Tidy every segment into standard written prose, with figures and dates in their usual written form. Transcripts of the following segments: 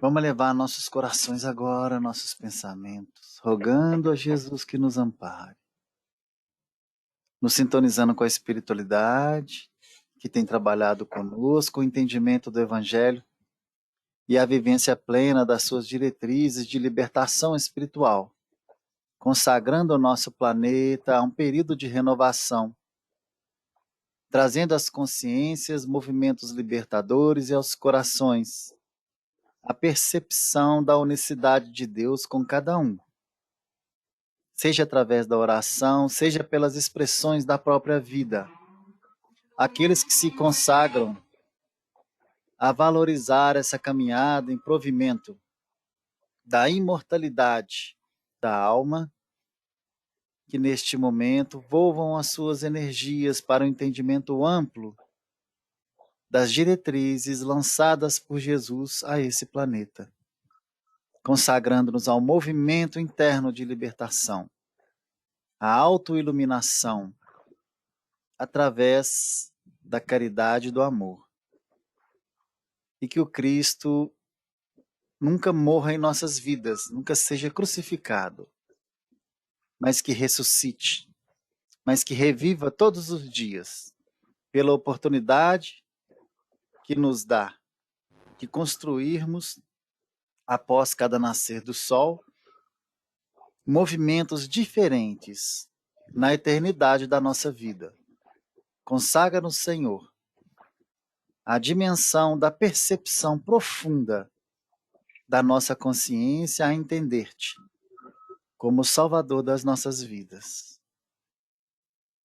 Vamos levar nossos corações agora, nossos pensamentos, rogando a Jesus que nos ampare, nos sintonizando com a espiritualidade que tem trabalhado conosco, o entendimento do Evangelho e a vivência plena das suas diretrizes de libertação espiritual, consagrando o nosso planeta a um período de renovação, trazendo às consciências movimentos libertadores e aos corações a percepção da unicidade de Deus com cada um, seja através da oração, seja pelas expressões da própria vida. Aqueles que se consagram a valorizar essa caminhada em provimento da imortalidade da alma, que neste momento volvam as suas energias para o entendimento amplo das diretrizes lançadas por Jesus a esse planeta, consagrando-nos ao movimento interno de libertação, à autoiluminação, através da caridade e do amor. E que o Cristo nunca morra em nossas vidas, nunca seja crucificado, mas que ressuscite, mas que reviva todos os dias, pela oportunidade que nos dá de construirmos, após cada nascer do sol, movimentos diferentes na eternidade da nossa vida. Consagra-nos, Senhor, a dimensão da percepção profunda da nossa consciência a entender-te como o Salvador das nossas vidas.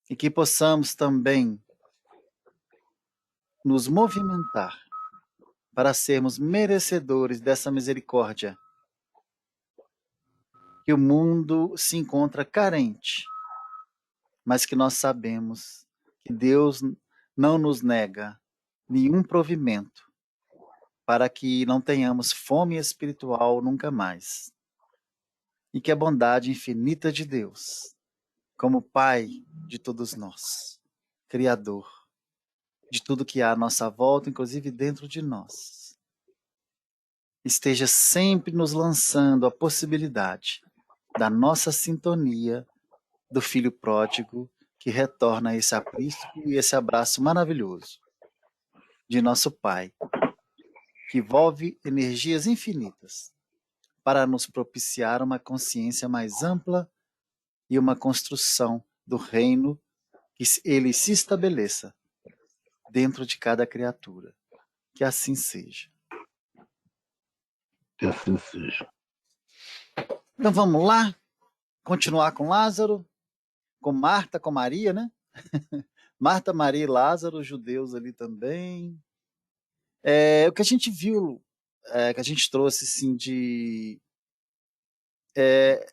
E que possamos também nos movimentar para sermos merecedores dessa misericórdia, que o mundo se encontra carente, mas que nós sabemos que Deus não nos nega nenhum provimento, para que não tenhamos fome espiritual nunca mais. E que a bondade infinita de Deus, como Pai de todos nós, Criador de tudo que há à nossa volta, inclusive dentro de nós, esteja sempre nos lançando a possibilidade da nossa sintonia do Filho pródigo que retorna esse aprisco e esse abraço maravilhoso de nosso Pai, que envolve energias infinitas para nos propiciar uma consciência mais ampla e uma construção do reino que ele se estabeleça dentro de cada criatura. Que assim seja. Que assim seja. Então vamos lá, continuar com Lázaro, com Marta, com Maria, né? Marta, Maria e Lázaro, judeus ali também. O que a gente viu, que a gente trouxe assim,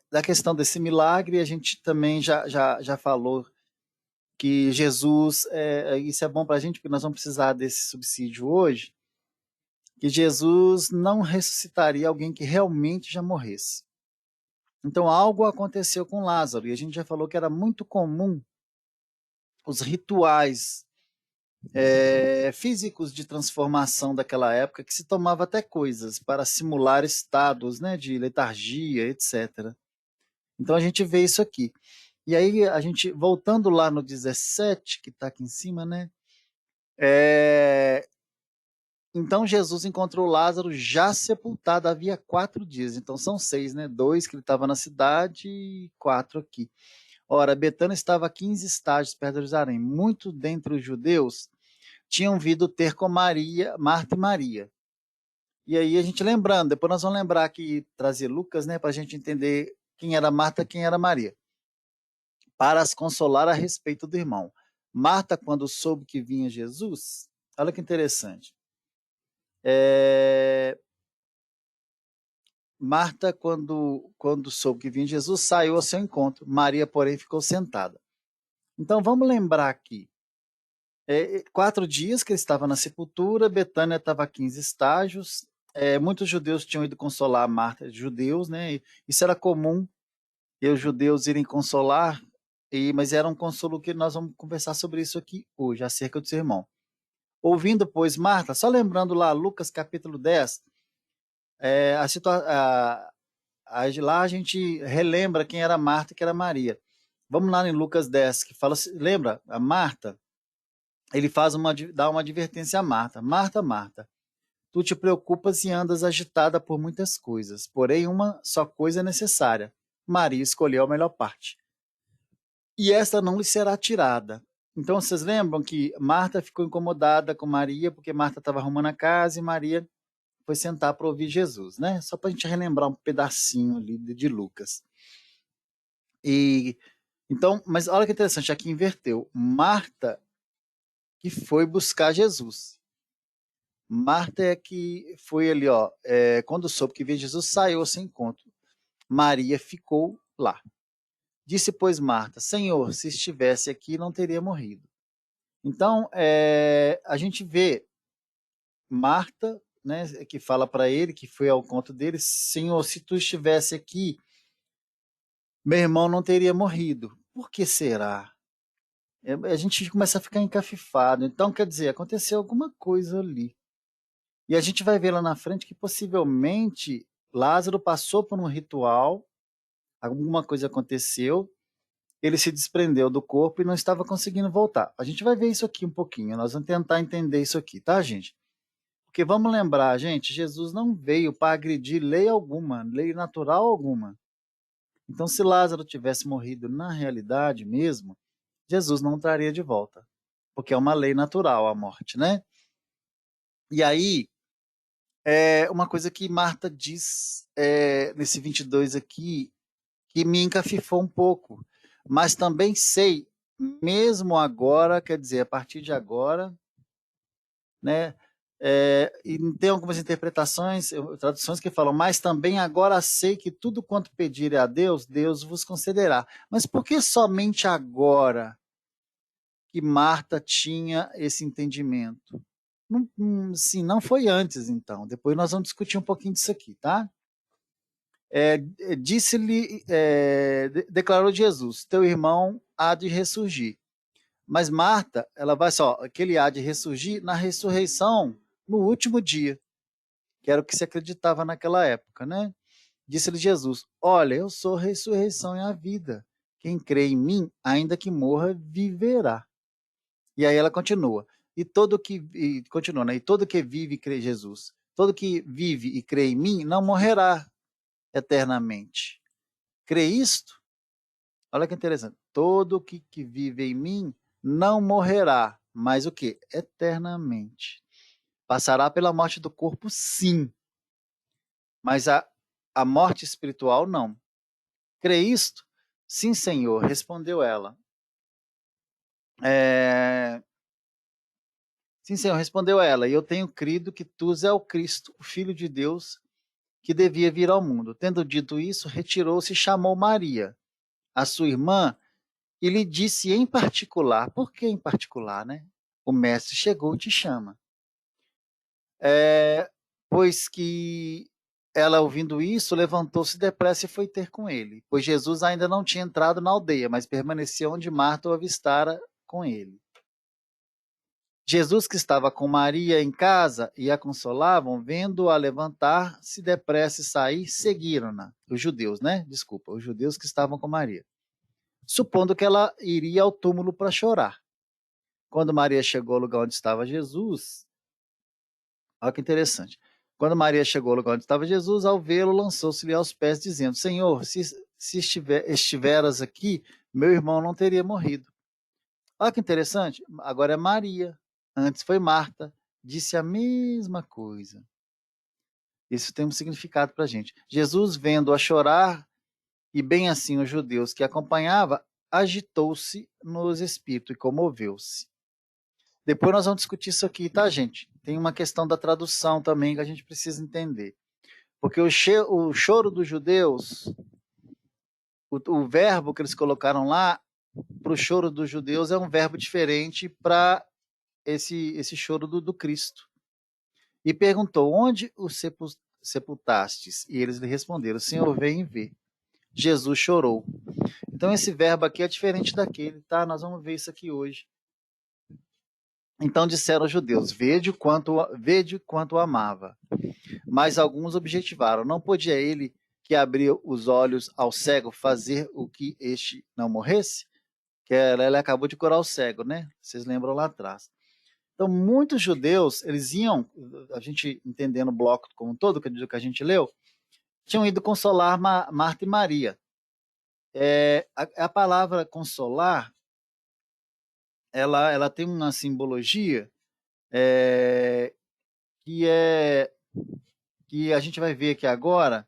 da questão desse milagre, a gente também já falou que Jesus, isso é bom para a gente, porque nós vamos precisar desse subsídio hoje, que Jesus não ressuscitaria alguém que realmente já morresse. Então algo aconteceu com Lázaro, e a gente já falou que era muito comum os rituais físicos de transformação daquela época, que se tomava até coisas para simular estados, né, de letargia, etc. Então a gente vê isso aqui. E aí a gente, voltando lá no 17, que está aqui em cima, né, então Jesus encontrou Lázaro já sepultado havia 4 dias. Então são 6, né? 2 que ele estava na cidade e 4 aqui. Ora, Betânia estava a 15 estágios perto de Jerusalém. Muito dentre os judeus tinham vindo ter com Maria, Marta e Maria. E aí a gente lembrando, depois nós vamos lembrar que trazer Lucas, né, para a gente entender quem era Marta, quem era Maria, para as consolar a respeito do irmão. Marta, quando soube que vinha Jesus, olha que interessante. Marta, quando soube que vinha Jesus, saiu ao seu encontro. Maria, porém, ficou sentada. Então vamos lembrar aqui. 4 dias que ele estava na sepultura, Betânia estava a 15 estágios. Muitos judeus tinham ido consolar Marta, judeus, né? Isso era comum, e os judeus irem consolar, mas era um consolo que nós vamos conversar sobre isso aqui hoje, acerca do seu irmão. Ouvindo, pois, Marta, só lembrando lá, Lucas capítulo 10, lá a gente relembra quem era Marta e quem era Maria. Vamos lá em Lucas 10, que fala, lembra, a Marta, ele dá uma advertência a Marta. Marta, Marta, tu te preocupas e andas agitada por muitas coisas, porém uma só coisa é necessária. Maria escolheu a melhor parte, e esta não lhe será tirada. Então, vocês lembram que Marta ficou incomodada com Maria, porque Marta estava arrumando a casa e Maria foi sentar para ouvir Jesus, né? Só para a gente relembrar um pedacinho ali de Lucas. E então, mas olha que interessante, aqui inverteu. Marta que foi buscar Jesus. Marta é que foi ali, ó, quando soube que veio Jesus, saiu ao seu encontro. Maria ficou lá. Disse, pois, Marta, Senhor, se estivesse aqui, não teria morrido. Então, a gente vê Marta, né, que fala para ele, que foi ao encontro dele, Senhor, se tu estivesse aqui, meu irmão não teria morrido. Por que será? A gente começa a ficar encafifado. Então, quer dizer, aconteceu alguma coisa ali. E a gente vai ver lá na frente que possivelmente Lázaro passou por um ritual, alguma coisa aconteceu, ele se desprendeu do corpo e não estava conseguindo voltar. A gente vai ver isso aqui um pouquinho, nós vamos tentar entender isso aqui, tá, gente? Porque vamos lembrar, gente, Jesus não veio para agredir lei alguma, lei natural alguma. Então, se Lázaro tivesse morrido na realidade mesmo, Jesus não traria de volta, porque é uma lei natural a morte, né? E aí, uma coisa que Marta diz nesse 22 aqui, que me encafifou um pouco, mas também sei, mesmo agora, quer dizer, a partir de agora, né? E tem algumas interpretações, traduções que falam, mas também agora sei que tudo quanto pedirem a Deus, Deus vos concederá. Mas por que somente agora que Marta tinha esse entendimento? Sim, não foi antes, então. Depois nós vamos discutir um pouquinho disso aqui, tá? Disse-lhe, declarou Jesus, teu irmão há de ressurgir. Mas Marta, ela vai só, que ele há de ressurgir na ressurreição no último dia, que era o que se acreditava naquela época, né? Disse-lhe Jesus, olha, eu sou a ressurreição e a vida. Quem crê em mim, ainda que morra, viverá. E aí ela continua. Continua, né? E todo que vive e crê em Jesus, todo que vive e crê em mim, não morrerá eternamente. Crê isto? Olha que interessante. Todo que vive em mim não morrerá, mas o que? Eternamente. Passará pela morte do corpo, sim, mas a morte espiritual não. Crê isto? Sim, Senhor, respondeu ela. Sim, Senhor, respondeu ela, e eu tenho crido que tu és o Cristo, o Filho de Deus, que devia vir ao mundo. Tendo dito isso, retirou-se e chamou Maria, a sua irmã, e lhe disse em particular, por que em particular, né? O mestre chegou e te chama. Pois que ela, ouvindo isso, levantou-se depressa e foi ter com ele, pois Jesus ainda não tinha entrado na aldeia, mas permanecia onde Marta o avistara com ele. Jesus, que estava com Maria em casa e a consolavam, vendo-a levantar-se depressa e sair, seguiram-na. Os judeus, né? Desculpa, os judeus que estavam com Maria. Supondo que ela iria ao túmulo para chorar. Quando Maria chegou ao lugar onde estava Jesus, olha que interessante. Quando Maria chegou ao lugar onde estava Jesus, ao vê-lo, lançou-se-lhe aos pés, dizendo, Senhor, se estiveras aqui, meu irmão não teria morrido. Olha que interessante. Agora é Maria. Antes foi Marta. Disse a mesma coisa. Isso tem um significado para a gente. Jesus, vendo-a chorar, e bem assim os judeus que acompanhava, agitou-se nos espíritos e comoveu-se. Depois nós vamos discutir isso aqui, tá, gente? Tem uma questão da tradução também que a gente precisa entender. Porque o choro dos judeus, o verbo que eles colocaram lá, para o choro dos judeus, é um verbo diferente para esse choro do Cristo. E perguntou, onde o sepultastes? E eles lhe responderam, Senhor, vem e vê. Jesus chorou. Então esse verbo aqui é diferente daquele, tá? Nós vamos ver isso aqui hoje. Então disseram os judeus, vede quanto o amava. mas alguns objetivaram. Não podia ele, que abriu os olhos ao cego, fazer o que este não morresse? Que ele acabou de curar o cego, né? Vocês lembram lá atrás. Então, muitos judeus, eles iam, a gente entendendo o bloco como um todo, que a gente leu, tinham ido consolar Marta e Maria. A palavra consolar, ela tem uma simbologia é, que é que a gente vai ver aqui agora,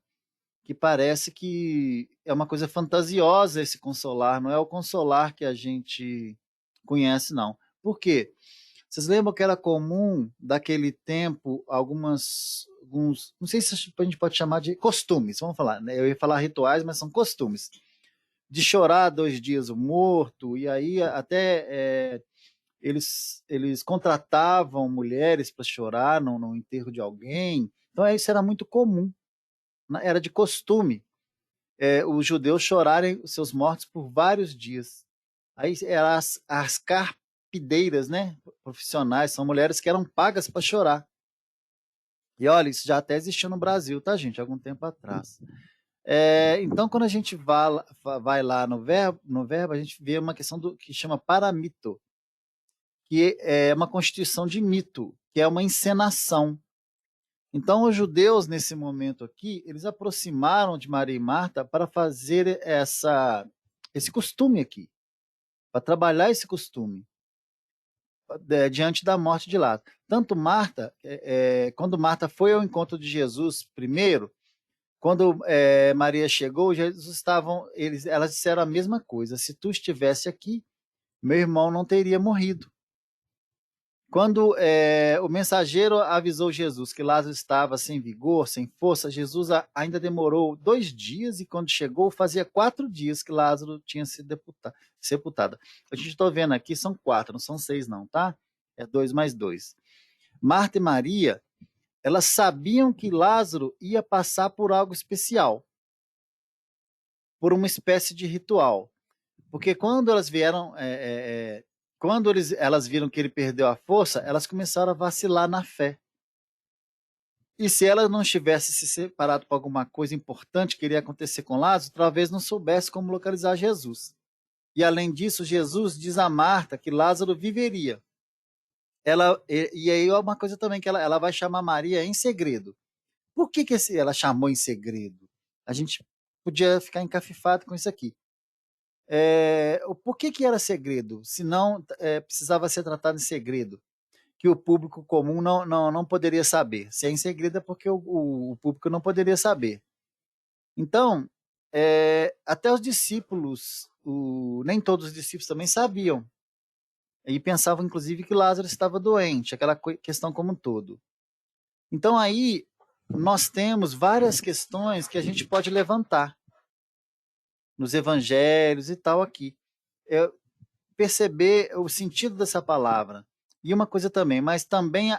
que parece que é uma coisa fantasiosa esse consolar, não é o consolar que a gente conhece, não. Por quê? Vocês lembram que era comum daquele tempo alguns, não sei se a gente pode chamar de costumes, vamos falar, né? Eu ia falar rituais, mas são costumes. De chorar 2 dias o morto, e aí até eles contratavam mulheres para chorar no enterro de alguém. Então isso era muito comum, né? Era de costume os judeus chorarem os seus mortos por vários dias. Aí eram as carpideiras, né, profissionais, são mulheres que eram pagas para chorar. E olha, isso já até existiu no Brasil, tá, gente? Algum tempo atrás. Então, quando a gente vai lá no verbo, a gente vê uma questão que chama paramito, que é uma constituição de mito, que é uma encenação. Então, os judeus, nesse momento aqui, eles aproximaram de Maria e Marta para fazer esse costume aqui, para trabalhar esse costume diante da morte de Lázaro. Tanto Marta, quando Marta foi ao encontro de Jesus primeiro, quando Maria chegou, elas disseram a mesma coisa: se tu estivesse aqui, meu irmão não teria morrido. Quando o mensageiro avisou Jesus que Lázaro estava sem vigor, sem força, Jesus ainda demorou 2 dias, e quando chegou, fazia 4 dias que Lázaro tinha sido sepultado. A gente está vendo aqui, são 4, não são 6 não, tá? É 2 mais 2. Marta e Maria, elas sabiam que Lázaro ia passar por algo especial, por uma espécie de ritual. Porque quando elas vieram, quando elas viram que ele perdeu a força, elas começaram a vacilar na fé. E se ela não tivesse se separado por alguma coisa importante que iria acontecer com Lázaro, talvez não soubesse como localizar Jesus. E além disso, Jesus diz a Marta que Lázaro viveria. E aí é uma coisa também que ela vai chamar Maria em segredo. Por que ela chamou em segredo? A gente podia ficar encafifado com isso aqui. Por que era segredo? Se não precisava ser tratado em segredo, que o público comum não poderia saber. Se é em segredo é porque o público não poderia saber. Então, até os discípulos, nem todos os discípulos também sabiam. E pensavam, inclusive, que Lázaro estava doente, aquela questão como um todo. Então, aí, nós temos várias questões que a gente pode levantar nos evangelhos e tal aqui. Perceber o sentido dessa palavra. E uma coisa também, mas também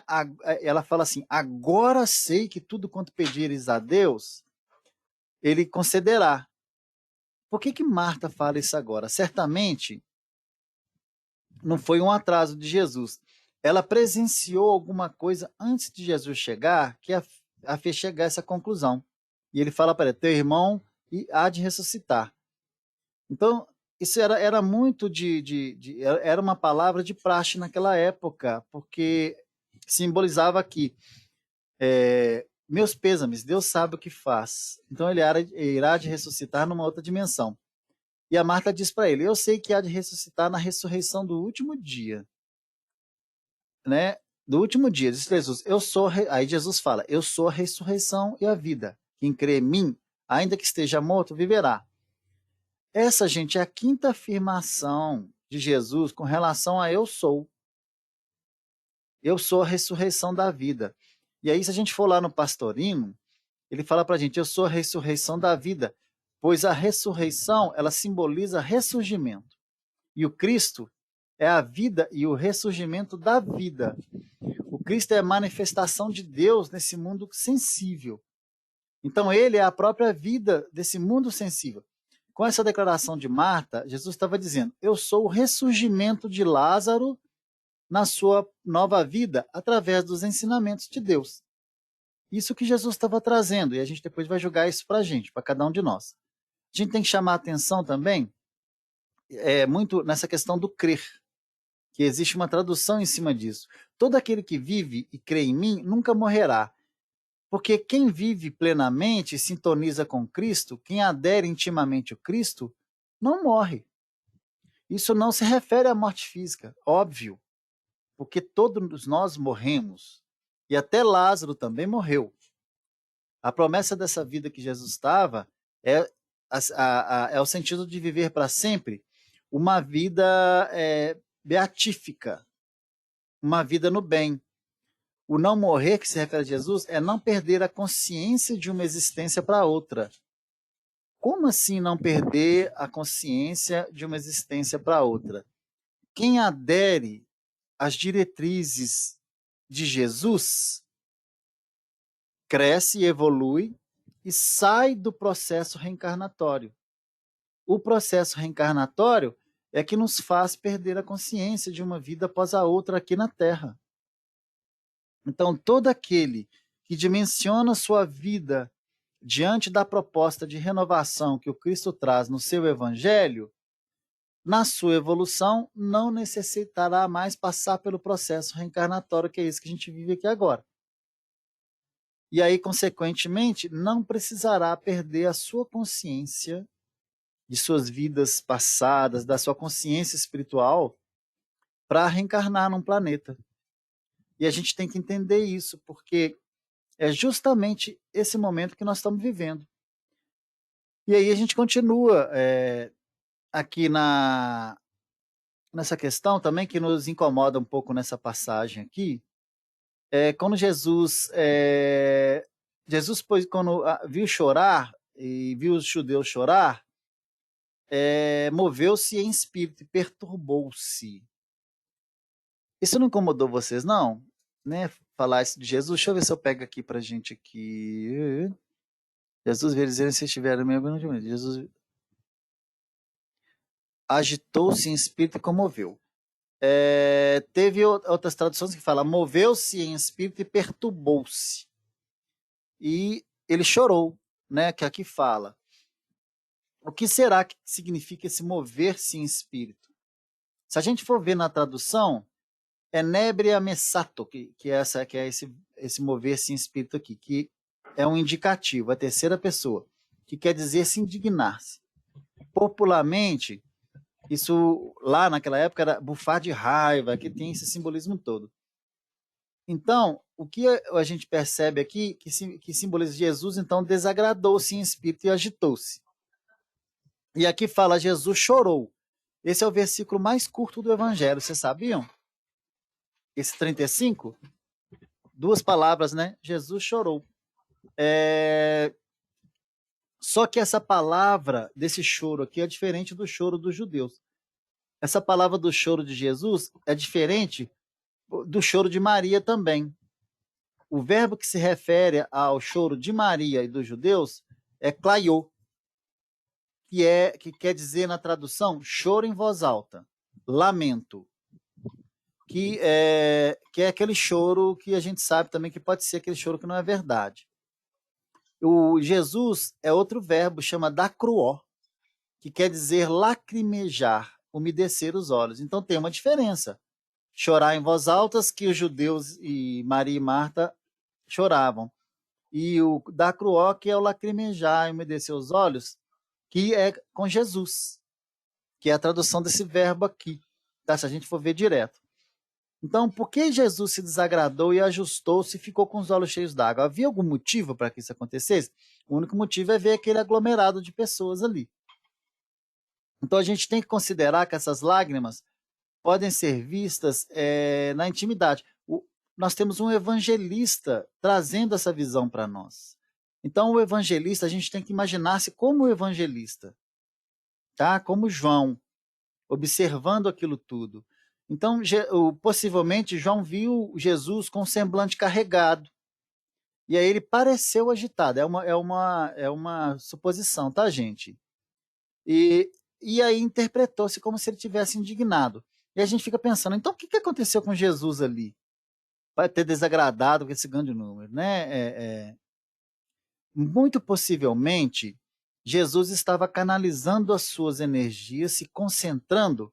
ela fala assim: agora sei que tudo quanto pedires a Deus, ele concederá. Por que Marta fala isso agora? Certamente não foi um atraso de Jesus. Ela presenciou alguma coisa antes de Jesus chegar que a fez chegar a essa conclusão. E ele fala para ela: teu irmão há de ressuscitar. Então, isso era muito era uma palavra de praxe naquela época, porque simbolizava que meus pêsames, Deus sabe o que faz. Então ele irá de ressuscitar numa outra dimensão. E a Marta diz para ele: eu sei que há de ressuscitar na ressurreição do último dia, né? Do último dia, diz Jesus, aí Jesus fala: eu sou a ressurreição e a vida. Quem crê em mim, ainda que esteja morto, viverá. Essa, gente, é a quinta afirmação de Jesus com relação a eu sou. Eu sou a ressurreição da vida. E aí, se a gente for lá no Pastorino, ele fala para a gente: eu sou a ressurreição da vida, pois a ressurreição, ela simboliza ressurgimento. E o Cristo é a vida e o ressurgimento da vida. O Cristo é a manifestação de Deus nesse mundo sensível. Então, ele é a própria vida desse mundo sensível. Com essa declaração de Marta, Jesus estava dizendo: eu sou o ressurgimento de Lázaro na sua nova vida através dos ensinamentos de Deus. Isso que Jesus estava trazendo, e a gente depois vai julgar isso para a gente, para cada um de nós. A gente tem que chamar a atenção também muito nessa questão do crer, que existe uma tradução em cima disso. Todo aquele que vive e crê em mim nunca morrerá. Porque quem vive plenamente e sintoniza com Cristo, quem adere intimamente ao Cristo, não morre. Isso não se refere à morte física, óbvio, porque todos nós morremos. E até Lázaro também morreu. A promessa dessa vida que Jesus estava é, é o sentido de viver para sempre uma vida beatífica, uma vida no bem. O não morrer, que se refere a Jesus, é não perder a consciência de uma existência para outra. Como assim não perder a consciência de uma existência para outra? Quem adere às diretrizes de Jesus cresce e evolui e sai do processo reencarnatório. O processo reencarnatório é que nos faz perder a consciência de uma vida após a outra aqui na Terra. Então, todo aquele que dimensiona sua vida diante da proposta de renovação que o Cristo traz no seu Evangelho, na sua evolução, não necessitará mais passar pelo processo reencarnatório, que é isso que a gente vive aqui agora. E aí, consequentemente, não precisará perder a sua consciência de suas vidas passadas, da sua consciência espiritual, para reencarnar num planeta. E a gente tem que entender isso, porque é justamente esse momento que nós estamos vivendo. E aí a gente continua aqui nessa questão também que nos incomoda um pouco nessa passagem aqui, quando Jesus quando viu chorar e viu os judeus chorar, moveu-se em espírito e perturbou-se. Isso não incomodou vocês, não? Né? Falar isso de Jesus? Deixa eu ver se eu pego aqui pra gente aqui. Jesus veio dizer, se estiverem mesmo, Jesus agitou-se em espírito e comoveu. Teve outras traduções que falam, moveu-se em espírito e perturbou-se. E ele chorou, né? Que aqui fala. O que será que significa esse mover-se em espírito? Se a gente for ver na tradução, é nebria messato, que é esse mover-se em espírito aqui, que é um indicativo, a terceira pessoa, que quer dizer se indignar-se. Popularmente, isso lá naquela época era bufar de raiva, que tem esse simbolismo todo. Então, o que a gente percebe aqui, que simboliza Jesus, então desagradou-se em espírito e agitou-se. E aqui fala, Jesus chorou. Esse é o versículo mais curto do Evangelho, vocês sabiam? Esse 35, duas palavras, né? Jesus chorou. Só que essa palavra desse choro aqui é diferente do choro dos judeus. Essa palavra do choro de Jesus é diferente do choro de Maria também. O verbo que se refere ao choro de Maria e dos judeus é klaiô, que quer dizer na tradução choro em voz alta, lamento, que é aquele choro que a gente sabe também que pode ser aquele choro que não é verdade. O Jesus é outro verbo, chama dacruó, que quer dizer lacrimejar, umedecer os olhos. Então tem uma diferença. Chorar em voz alta, que os judeus e Maria e Marta choravam. E o dacruó, que é o lacrimejar, umedecer os olhos, que é com Jesus, que é a tradução desse verbo aqui, tá? Se a gente for ver direto. Então, por que Jesus se desagradou e ajustou-se e ficou com os olhos cheios d'água? Havia algum motivo para que isso acontecesse? O único motivo é ver aquele aglomerado de pessoas ali. Então, a gente tem que considerar que essas lágrimas podem ser vistas na intimidade. Nós temos um evangelista trazendo essa visão para nós. Então, o evangelista, a gente tem que imaginar-se como o evangelista, tá? Como João, observando aquilo tudo. Então, possivelmente, João viu Jesus com o semblante carregado. E aí ele pareceu agitado. É uma suposição, tá, gente? E aí interpretou-se como se ele tivesse indignado. E a gente fica pensando, então o que aconteceu com Jesus ali? vai ter desagradado com esse grande número, né? Muito possivelmente, Jesus estava canalizando as suas energias, se concentrando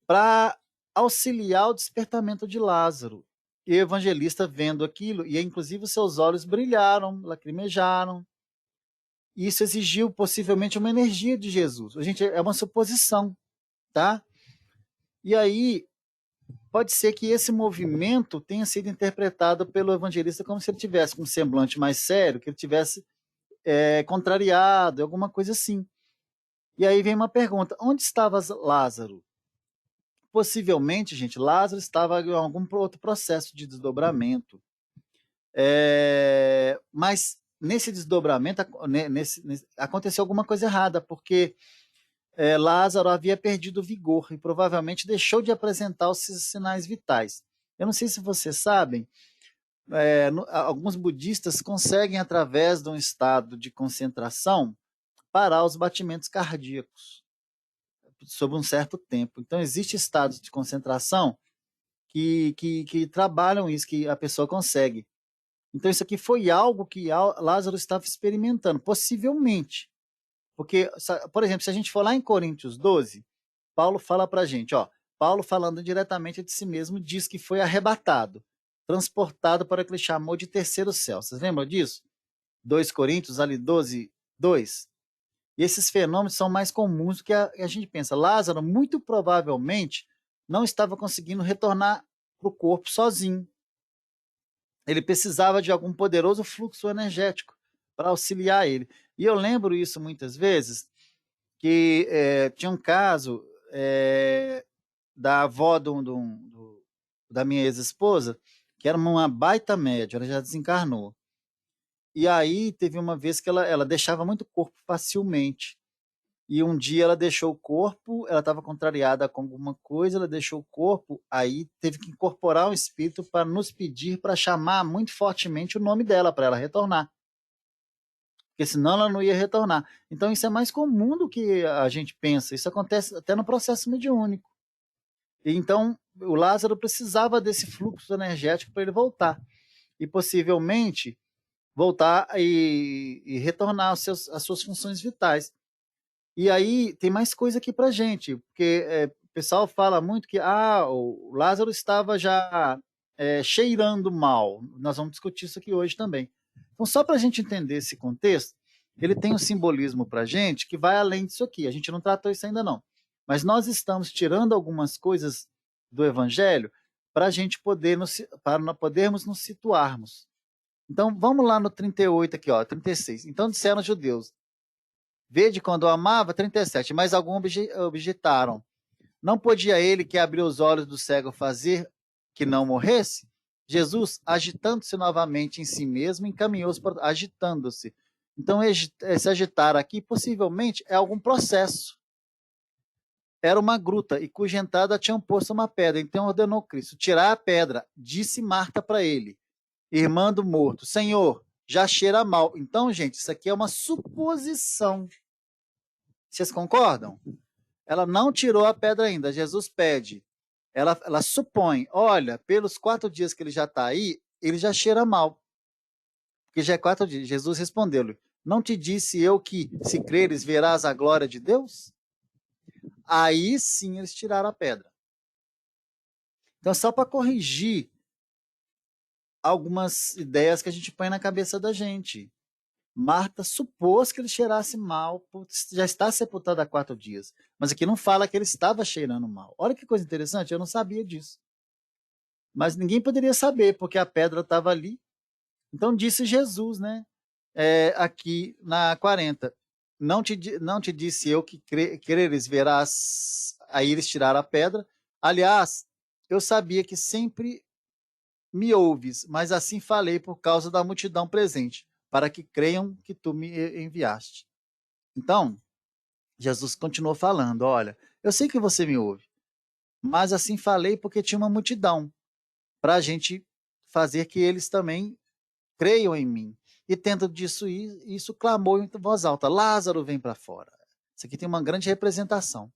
para auxiliar o despertamento de Lázaro. E o evangelista vendo aquilo, e inclusive os seus olhos brilharam, lacrimejaram. Isso exigiu possivelmente uma energia de Jesus. A gente é uma suposição, tá? E aí pode ser que esse movimento tenha sido interpretado pelo evangelista como se ele tivesse com um semblante mais sério, que ele tivesse contrariado, alguma coisa assim. E aí vem uma pergunta: onde estava Lázaro? Possivelmente, gente, Lázaro estava em algum outro processo de desdobramento. Mas nesse desdobramento aconteceu alguma coisa errada, porque Lázaro havia perdido vigor e provavelmente deixou de apresentar os sinais vitais. Eu não sei se vocês sabem, alguns budistas conseguem, através de um estado de concentração, parar os batimentos cardíacos sob um certo tempo. Então, existem estados de concentração que trabalham isso, que a pessoa consegue. Então, isso aqui foi algo que Lázaro estava experimentando, possivelmente. Porque, por exemplo, se a gente for lá em Coríntios 12, Paulo fala para a gente, Paulo falando diretamente de si mesmo, diz que foi arrebatado, transportado para o que ele chamou de terceiro céu. Vocês lembram disso? 2 Coríntios, ali 12, 2. E esses fenômenos são mais comuns do que a gente pensa. Lázaro, muito provavelmente, não estava conseguindo retornar para o corpo sozinho. Ele precisava de algum poderoso fluxo energético para auxiliar ele. E eu lembro isso muitas vezes, que tinha um caso da avó da minha ex-esposa, que era uma baita média, ela já desencarnou. E aí teve uma vez que ela deixava muito corpo facilmente. E um dia ela deixou o corpo, ela estava contrariada com alguma coisa, ela deixou o corpo, aí teve que incorporar o espírito para nos pedir para chamar muito fortemente o nome dela, para ela retornar. Porque senão ela não ia retornar. Então isso é mais comum do que a gente pensa. Isso acontece até no processo mediúnico. E então o Lázaro precisava desse fluxo energético para ele voltar. E possivelmente voltar e retornar às suas funções vitais. E aí tem mais coisa aqui para gente, porque o pessoal fala muito que o Lázaro estava já cheirando mal. Nós vamos discutir isso aqui hoje também. Então, só para a gente entender esse contexto, ele tem um simbolismo para a gente que vai além disso aqui. A gente não tratou isso ainda não. Mas nós estamos tirando algumas coisas do Evangelho para a gente para podermos nos situarmos. Então, vamos lá no 38 aqui, 36. Então disseram os judeus: vede quando amava, 37, mas alguns objetaram. Não podia ele que abriu os olhos do cego fazer que não morresse? Jesus, agitando-se novamente em si mesmo, encaminhou-se, agitando-se. Então, se agitar aqui, possivelmente, é algum processo. Era uma gruta, e cuja entrada tinham posto uma pedra. Então ordenou Cristo tirar a pedra. Disse Marta para ele, irmã do morto: Senhor, já cheira mal. Então, gente, isso aqui é uma suposição. Vocês concordam? Ela não tirou a pedra ainda. Jesus pede. Ela supõe: olha, pelos 4 dias que ele já está aí, ele já cheira mal. Porque já é 4 dias. Jesus respondeu-lhe: não te disse eu que, se creres, verás a glória de Deus? Aí sim eles tiraram a pedra. Então, só para corrigir algumas ideias que a gente põe na cabeça da gente. Marta supôs que ele cheirasse mal, já está sepultado há 4 dias. Mas aqui não fala que ele estava cheirando mal. Olha que coisa interessante, eu não sabia disso. Mas ninguém poderia saber, porque a pedra estava ali. Então disse Jesus, né? Aqui na 40. Não te disse eu que creres verás a eles tirar a pedra. Aliás, eu sabia que sempre me ouves, mas assim falei por causa da multidão presente, para que creiam que tu me enviaste. Então, Jesus continuou falando: olha, eu sei que você me ouve, mas assim falei porque tinha uma multidão, para a gente fazer que eles também creiam em mim. E tendo disso isso, clamou em voz alta: Lázaro, vem para fora. Isso aqui tem uma grande representação.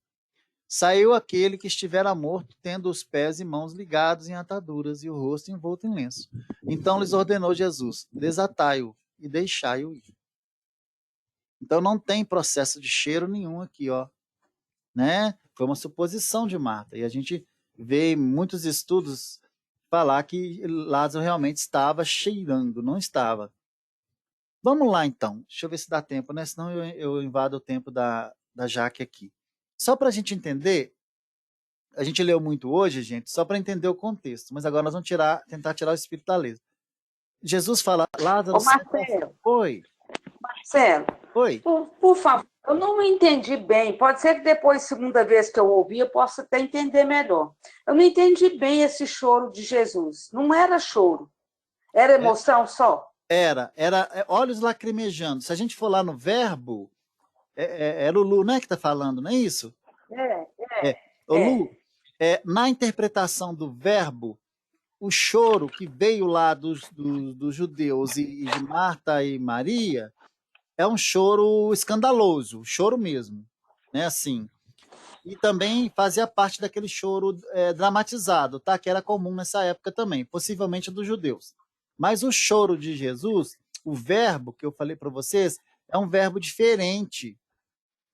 saiu aquele que estivera morto, tendo os pés e mãos ligados em ataduras e o rosto envolto em lenço. Então lhes ordenou Jesus: desatai-o e deixai-o ir. Então não tem processo de cheiro nenhum aqui, ó, né? Foi uma suposição de Marta. E a gente vê em muitos estudos falar que Lázaro realmente estava cheirando, não estava. Vamos lá, então. Deixa eu ver se dá tempo, né? Senão eu invado o tempo da Jaque aqui. Só para a gente entender, a gente leu muito hoje, gente, só para entender o contexto. Mas agora nós vamos tentar tirar o espírito da letra. Jesus fala, Lázaro, Ô, Marcelo, oi, Marcelo, oi. por favor, eu não entendi bem. Pode ser que depois, segunda vez que eu ouvir, eu possa até entender melhor. Eu não entendi bem esse choro de Jesus. Não era choro, era É, emoção só. era olhos lacrimejando. Se a gente for lá no verbo, era o Lu, né, que está falando, não é isso? É, É. Ô, é. Lu, na interpretação do verbo, o choro que veio lá dos judeus e de Marta e Maria é um choro escandaloso, choro mesmo, né, assim. E também fazia parte daquele choro dramatizado, tá? Que era comum nessa época também, possivelmente dos judeus. Mas o choro de Jesus, o verbo que eu falei para vocês, é um verbo diferente.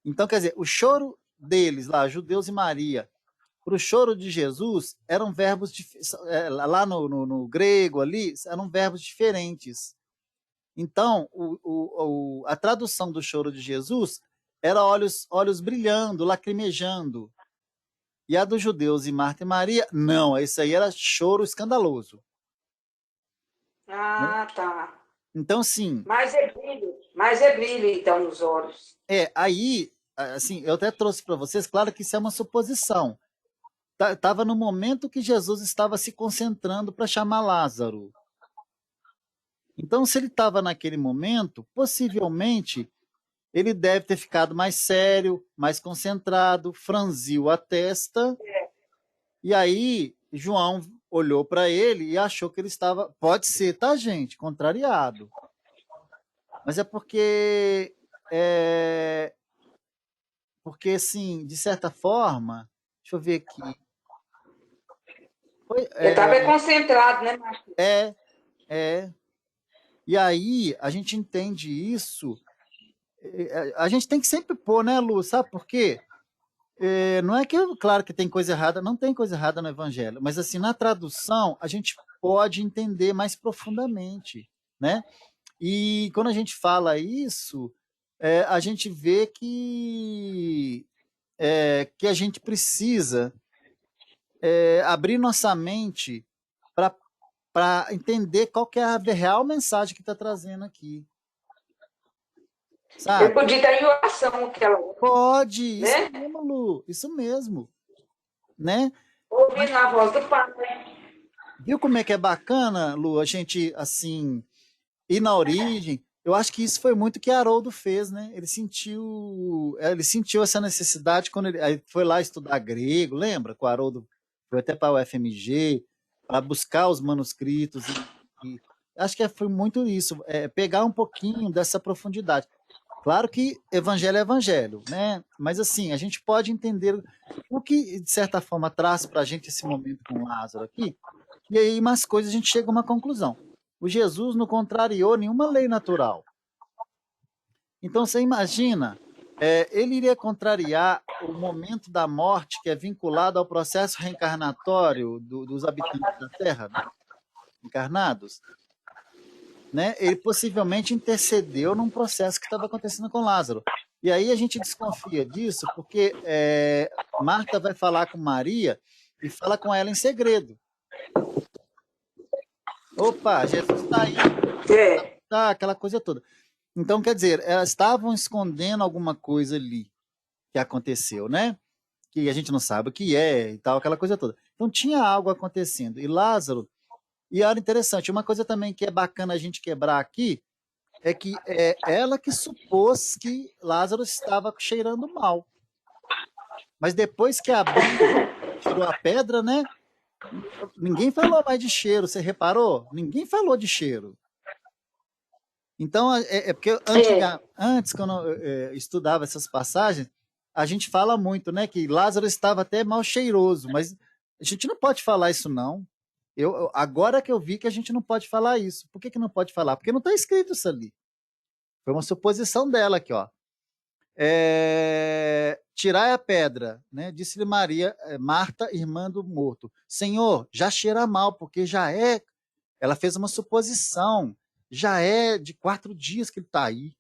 Então, quer dizer, o choro deles lá, judeus e Maria, para o choro de Jesus, eram verbos, lá no grego ali, eram verbos diferentes. Então, a tradução do choro de Jesus era olhos brilhando, lacrimejando. E a dos judeus e Marta e Maria, não, isso aí era choro escandaloso. Né? Ah, tá. Então, sim, Mais é brilho, então, nos olhos. aí, assim, eu até trouxe para vocês, claro que isso é uma suposição. Estava no momento que Jesus estava se concentrando para chamar Lázaro. Então, se ele estava naquele momento, possivelmente ele deve ter ficado mais sério, mais concentrado, franziu a testa, e aí João olhou para ele e achou que ele estava, pode ser, tá, gente, contrariado. Mas é é, porque assim, de certa forma, deixa eu ver aqui, foi, Ele estava concentrado, né, Marcelo? é, é, e aí a gente entende isso, a gente tem que sempre pôr, né, Lu, sabe por quê? Não é que, claro que tem coisa errada, não tem coisa errada no evangelho, mas assim, na tradução, a gente pode entender mais profundamente, né? E quando a gente fala isso, a gente vê que a gente precisa abrir nossa mente para entender qual que é a real mensagem que está trazendo aqui, Ele sabe? podia estar em oração, aquela hora, Pode, isso né? mesmo, Lu, isso mesmo, né? Ouvindo a voz do Pai. Viu como é que é bacana, Lu, a gente, assim, ir na origem? Eu acho que isso foi muito que Haroldo fez, né? Ele sentiu essa necessidade quando ele aí foi lá estudar grego, lembra? Com o Haroldo foi até para o FMG, para buscar os manuscritos acho que foi muito isso, pegar um pouquinho dessa profundidade. Claro que evangelho é evangelho, né? Mas assim, a gente pode entender o que, de certa forma, traz para a gente esse momento com Lázaro aqui, e aí umas coisas a gente chega a uma conclusão. O Jesus não contrariou nenhuma lei natural. Então você imagina, ele iria contrariar o momento da morte que é vinculado ao processo reencarnatório dos habitantes da Terra, encarnados? Né? Ele possivelmente intercedeu num processo que estava acontecendo com Lázaro. E aí a gente desconfia disso porque Marta vai falar com Maria e fala com ela em segredo. Opa, Jesus está aí, É. tá, aquela coisa toda. Então, quer dizer, elas estavam escondendo alguma coisa ali que aconteceu, né? Que a gente não sabe o que é e tal, aquela coisa toda. Então, tinha algo acontecendo. E Lázaro, e era interessante, uma coisa também que é bacana a gente quebrar aqui é que é ela que supôs que Lázaro estava cheirando mal. Mas depois que abriu, tirou a pedra, né? Ninguém falou mais de cheiro, você reparou? Ninguém falou de cheiro. Então, porque É. antes, quando eu estudava essas passagens, a gente fala muito, né, que Lázaro estava até mal cheiroso, mas a gente não pode falar isso, não. Agora que eu vi que a gente não pode falar isso. Por que não pode falar? Porque não está escrito isso ali. Foi uma suposição dela aqui, ó. Tirai a pedra, né? Disse-lhe Maria, Marta, irmã do morto. Senhor, já cheira mal, porque já é. Ela fez uma suposição. Já é de 4 dias que ele está aí.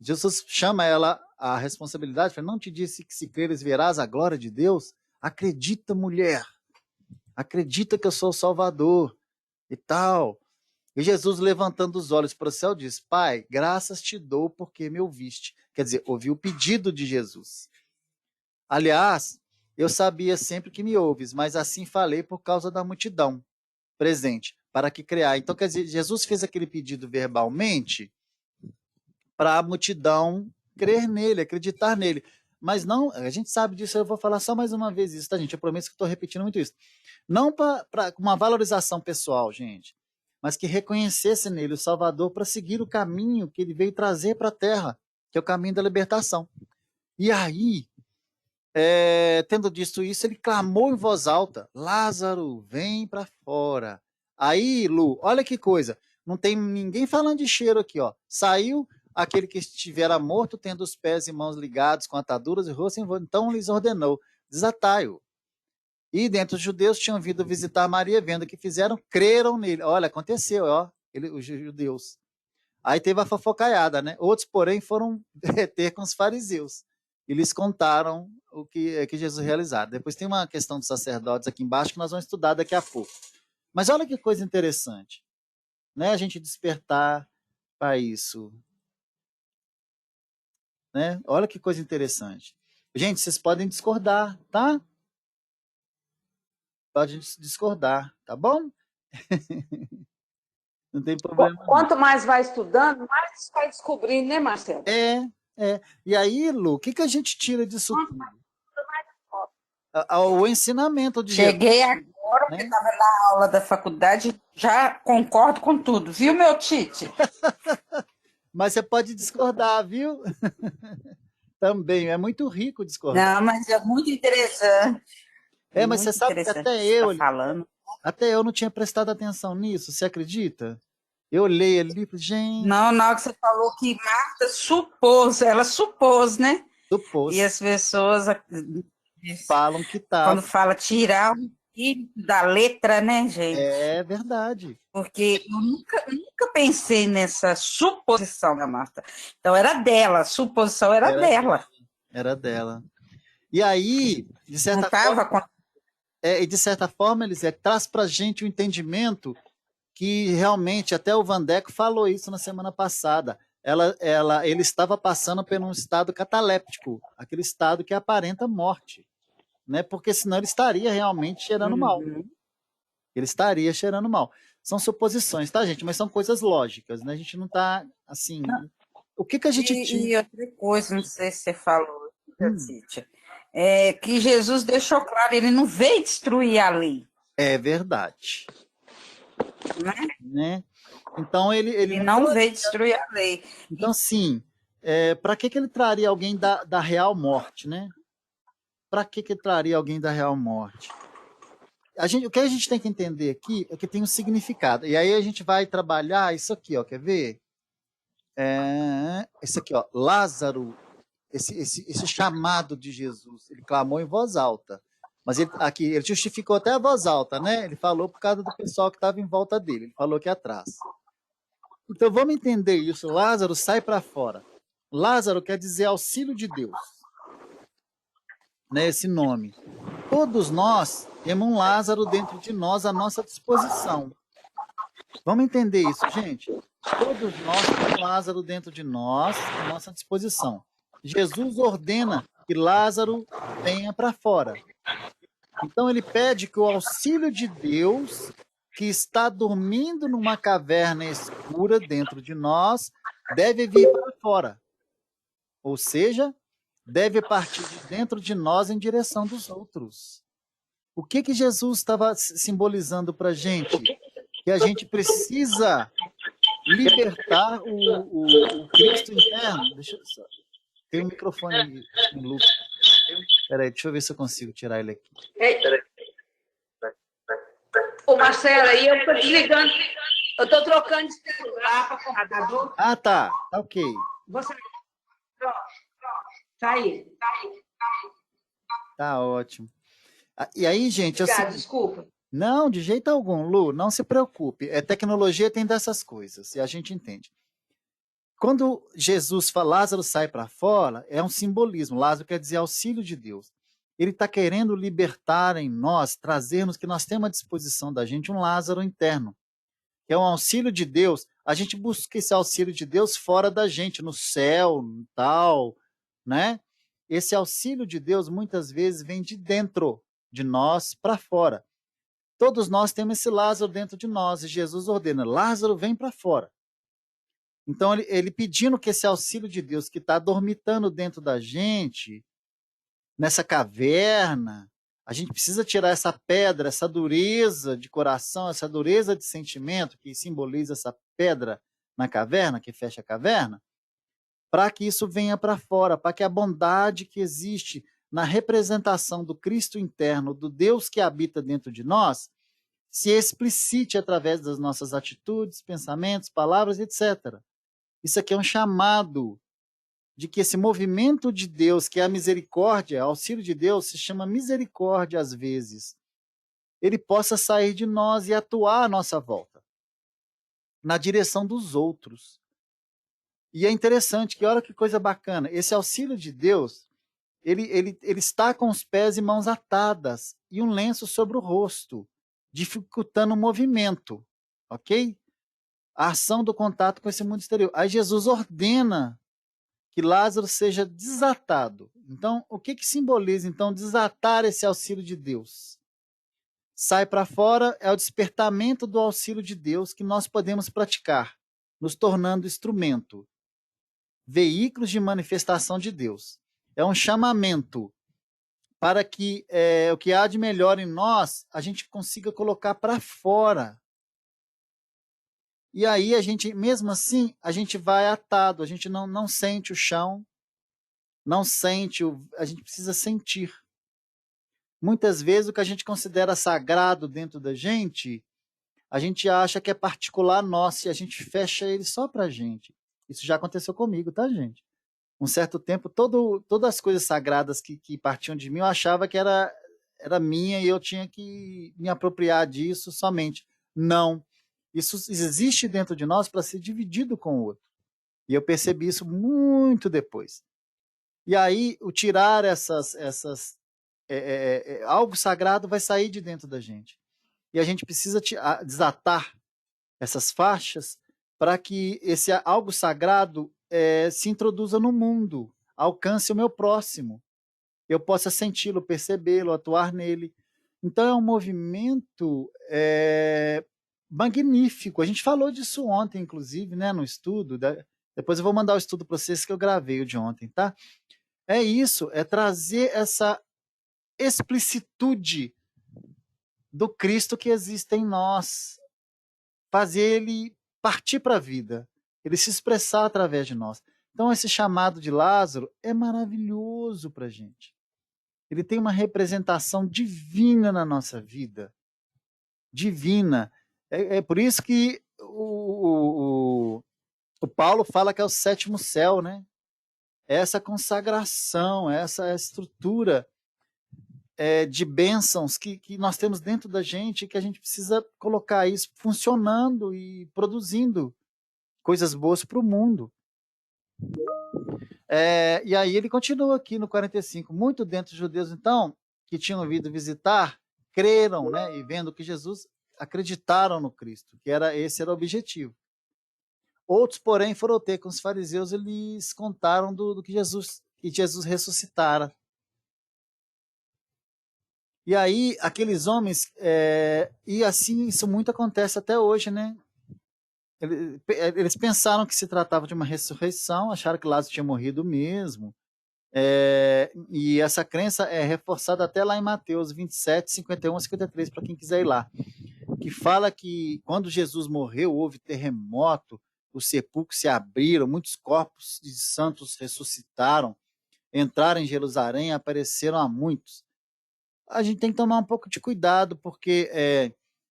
Jesus chama ela a responsabilidade, fala, não te disse que se creres verás a glória de Deus? Acredita, mulher. Acredita que eu sou o Salvador e tal. E Jesus, levantando os olhos para o céu, diz, Pai, graças te dou porque me ouviste. Quer dizer, ouviu o pedido de Jesus. Aliás, eu sabia sempre que me ouves, mas assim falei por causa da multidão presente, para que criar. Então, quer dizer, Jesus fez aquele pedido verbalmente para a multidão crer nele, acreditar nele. Mas não, a gente sabe disso, eu vou falar só mais uma vez isso, tá, gente? Eu prometo que estou repetindo muito isso. Não para uma valorização pessoal, gente, mas que reconhecesse nele o Salvador para seguir o caminho que ele veio trazer para a terra, que é o caminho da libertação. E aí, tendo dito isso, ele clamou em voz alta: Lázaro, vem para fora. Aí, Lu, olha que coisa, não tem ninguém falando de cheiro aqui, ó. Saiu aquele que estivera morto, tendo os pés e mãos ligados com ataduras e rosto envolto. Então lhes ordenou: desatai-o. E dentro dos judeus tinham vindo visitar Maria, vendo o que fizeram, creram nele. Olha, aconteceu, ó, os judeus. Aí teve a fofocaiada, né? Outros, porém, foram ter com os fariseus. E lhes contaram o que Jesus realizara. Depois tem uma questão dos sacerdotes aqui embaixo que nós vamos estudar daqui a pouco. Mas olha que coisa interessante, né? A gente despertar para isso, né? Olha que coisa interessante. Gente, vocês podem discordar, tá? Podem discordar, tá bom? Não tem problema. Quanto mais vai estudando, mais vai descobrindo, né, Marcelo? E aí, Lu, o que a gente tira disso tudo? O ensinamento de Cheguei Jesus, agora, né? porque estava na aula da faculdade, já concordo com tudo, viu, meu Tite? Mas você pode discordar, viu? Também, é muito rico discordar. Não, mas é muito interessante. Mas você sabe que até eu não tinha prestado atenção nisso, você acredita? Eu olhei ali e falei, gente... Não, na hora que você falou que Marta supôs, ela supôs, né? Supôs. E as pessoas falam que tá. Quando fala tirar o espírito da letra, né, gente? É verdade. Porque eu nunca pensei nessa suposição da Marta. Então era dela, a suposição era dela. Era dela. E aí, de certa forma... E de certa forma, Elisé, traz pra gente o entendimento que realmente, até o Vandeco falou isso na semana passada, ele estava passando por um estado cataléptico, aquele estado que aparenta morte, né? Porque senão ele estaria realmente cheirando mal. Ele estaria cheirando mal. São suposições, tá, gente? Mas são coisas lógicas, né? A gente não está assim... O que a gente tinha? E outra coisa, não sei se você falou, Cíntia, que Jesus deixou claro, ele não veio destruir a lei. É verdade. Né? Então ele não veio destruir a lei. Então, sim, para que ele traria alguém da real morte, né? Para que ele traria alguém da real morte? O que a gente tem que entender aqui é que tem um significado. E aí a gente vai trabalhar isso aqui, ó, quer ver? Esse aqui, ó, Lázaro, esse chamado de Jesus, ele clamou em voz alta. Mas ele justificou até a voz alta, né? Ele falou por causa do pessoal que estava em volta dele. Ele falou aqui atrás. Então vamos entender isso. Lázaro sai para fora. Lázaro quer dizer auxílio de Deus. Né, esse nome. Todos nós temos um Lázaro dentro de nós à nossa disposição. Vamos entender isso, gente? Todos nós temos um Lázaro dentro de nós à nossa disposição. Jesus ordena que Lázaro venha para fora. Então ele pede que o auxílio de Deus, que está dormindo numa caverna escura dentro de nós, deve vir para fora. Ou seja, deve partir de dentro de nós em direção dos outros. O que Jesus estava simbolizando para a gente? Que a gente precisa libertar o Cristo interno. Deixa eu só... Tem um microfone em loop. Peraí, deixa eu ver se eu consigo tirar ele aqui. Ô, Marcela, aí eu tô desligando. Eu tô trocando de celular para computador. Ah, tá. Tá ok. Você. Tá aí. Tá ótimo. E aí, gente, é o Obrigada, seguinte. desculpa. Não, de jeito algum, Lu, não se preocupe. Tecnologia tem dessas coisas, e a gente entende. Quando Jesus fala, Lázaro sai para fora, é um simbolismo. Lázaro quer dizer auxílio de Deus. Ele está querendo libertar em nós, trazermos que nós temos à disposição da gente um Lázaro interno, que é um auxílio de Deus. A gente busca esse auxílio de Deus fora da gente, no céu, tal, né? Esse auxílio de Deus muitas vezes vem de dentro de nós para fora. Todos nós temos esse Lázaro dentro de nós, e Jesus ordena, Lázaro, vem para fora. Então, ele pedindo que esse auxílio de Deus que está dormitando dentro da gente, nessa caverna, a gente precisa tirar essa pedra, essa dureza de coração, essa dureza de sentimento que simboliza essa pedra na caverna, que fecha a caverna, para que isso venha para fora, para que a bondade que existe na representação do Cristo interno, do Deus que habita dentro de nós, se explicite através das nossas atitudes, pensamentos, palavras, etc. Isso aqui é um chamado de que esse movimento de Deus, que é a misericórdia, auxílio de Deus, se chama misericórdia às vezes, ele possa sair de nós e atuar à nossa volta, na direção dos outros. E é interessante, que olha que coisa bacana, esse auxílio de Deus, ele está com os pés e mãos atadas e um lenço sobre o rosto, dificultando o movimento, ok? A ação do contato com esse mundo exterior. Aí Jesus ordena que Lázaro seja desatado. Então, o que simboliza, então, desatar esse auxílio de Deus? Sai para fora é o despertamento do auxílio de Deus que nós podemos praticar, nos tornando instrumento, veículos de manifestação de Deus. É um chamamento para que o que há de melhor em nós, a gente consiga colocar para fora. E aí, mesmo assim, a gente vai atado, a gente não sente o chão, não sente, a gente precisa sentir. Muitas vezes o que a gente considera sagrado dentro da gente, a gente acha que é particular nosso e a gente fecha ele só pra gente. Isso já aconteceu comigo, tá, gente? Um certo tempo, todas as coisas sagradas que partiam de mim, eu achava que era minha e eu tinha que me apropriar disso somente. Não. Isso existe dentro de nós para ser dividido com o outro. E eu percebi isso muito depois. E aí, o tirar algo sagrado vai sair de dentro da gente. E a gente precisa desatar essas faixas para que esse algo sagrado se introduza no mundo, alcance o meu próximo. Eu possa senti-lo, percebê-lo, atuar nele. Então, é um movimento magnífico. A gente falou disso ontem, inclusive, né, no estudo. Depois eu vou mandar o estudo para vocês que eu gravei o de ontem, tá? É isso, é trazer essa explicitude do Cristo que existe em nós, fazer ele partir para a vida, ele se expressar através de nós. Então, esse chamado de Lázaro é maravilhoso para a gente. Ele tem uma representação divina na nossa vida. Divina. É por isso que o Paulo fala que é o sétimo céu, né? Essa consagração, essa estrutura de bênçãos que nós temos dentro da gente, que a gente precisa colocar isso funcionando e produzindo coisas boas para o mundo. E aí ele continua aqui no 45. Muito dentre os judeus, então, que tinham vindo visitar, creram, né, e vendo que Jesus, acreditaram no Cristo, que esse era o objetivo. Outros, porém, foram ter com os fariseus, eles contaram do que Jesus ressuscitara. E aí, aqueles homens, e assim, isso muito acontece até hoje, né? Eles pensaram que se tratava de uma ressurreição, acharam que Lázaro tinha morrido mesmo. E essa crença é reforçada até lá em Mateus 27, 51 a 53, para quem quiser ir lá. Que fala que quando Jesus morreu, houve terremoto, os sepulcros se abriram, muitos corpos de santos ressuscitaram. entraram em Jerusalém e apareceram a muitos. A gente tem que tomar um pouco de cuidado, porque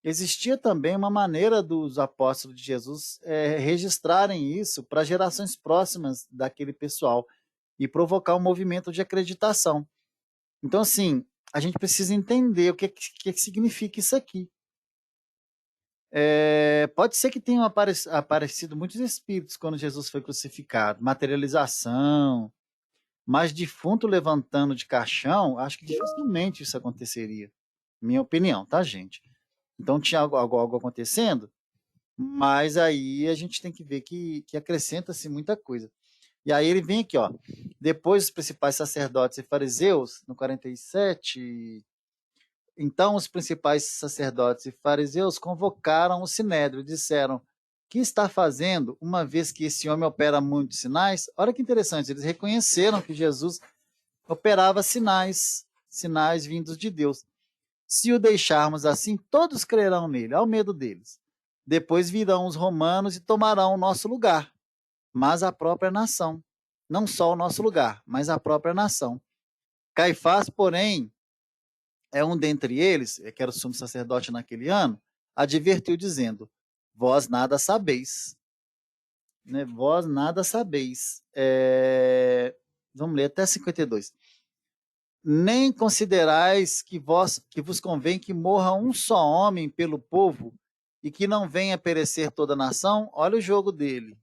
existia também uma maneira dos apóstolos de Jesus registrarem isso para gerações próximas daquele pessoal e provocar um movimento de acreditação. Então, assim, a gente precisa entender o que significa isso aqui. Pode ser que tenham aparecido muitos espíritos quando Jesus foi crucificado, materialização, mas defunto levantando de caixão, acho que dificilmente isso aconteceria. Minha opinião, tá, gente? Então tinha algo acontecendo, mas aí a gente tem que ver que acrescenta-se muita coisa. E aí ele vem aqui, ó. Depois os principais sacerdotes e fariseus, no 47, então os principais sacerdotes e fariseus convocaram o sinédrio e disseram: que está fazendo, uma vez que esse homem opera muitos sinais? Olha que interessante, eles reconheceram que Jesus operava sinais vindos de Deus. Se o deixarmos assim, todos crerão nele, ao medo deles. Depois virão os romanos e tomarão o nosso lugar, mas a própria nação. Não só o nosso lugar, mas a própria nação. Caifás, porém, é um dentre eles, que era o sumo sacerdote naquele ano, advertiu dizendo: vós nada sabeis. Né? Vós nada sabeis. Vamos ler até 52. Nem considerais que vos convém que morra um só homem pelo povo e que não venha perecer toda a nação. Olha o jogo dele.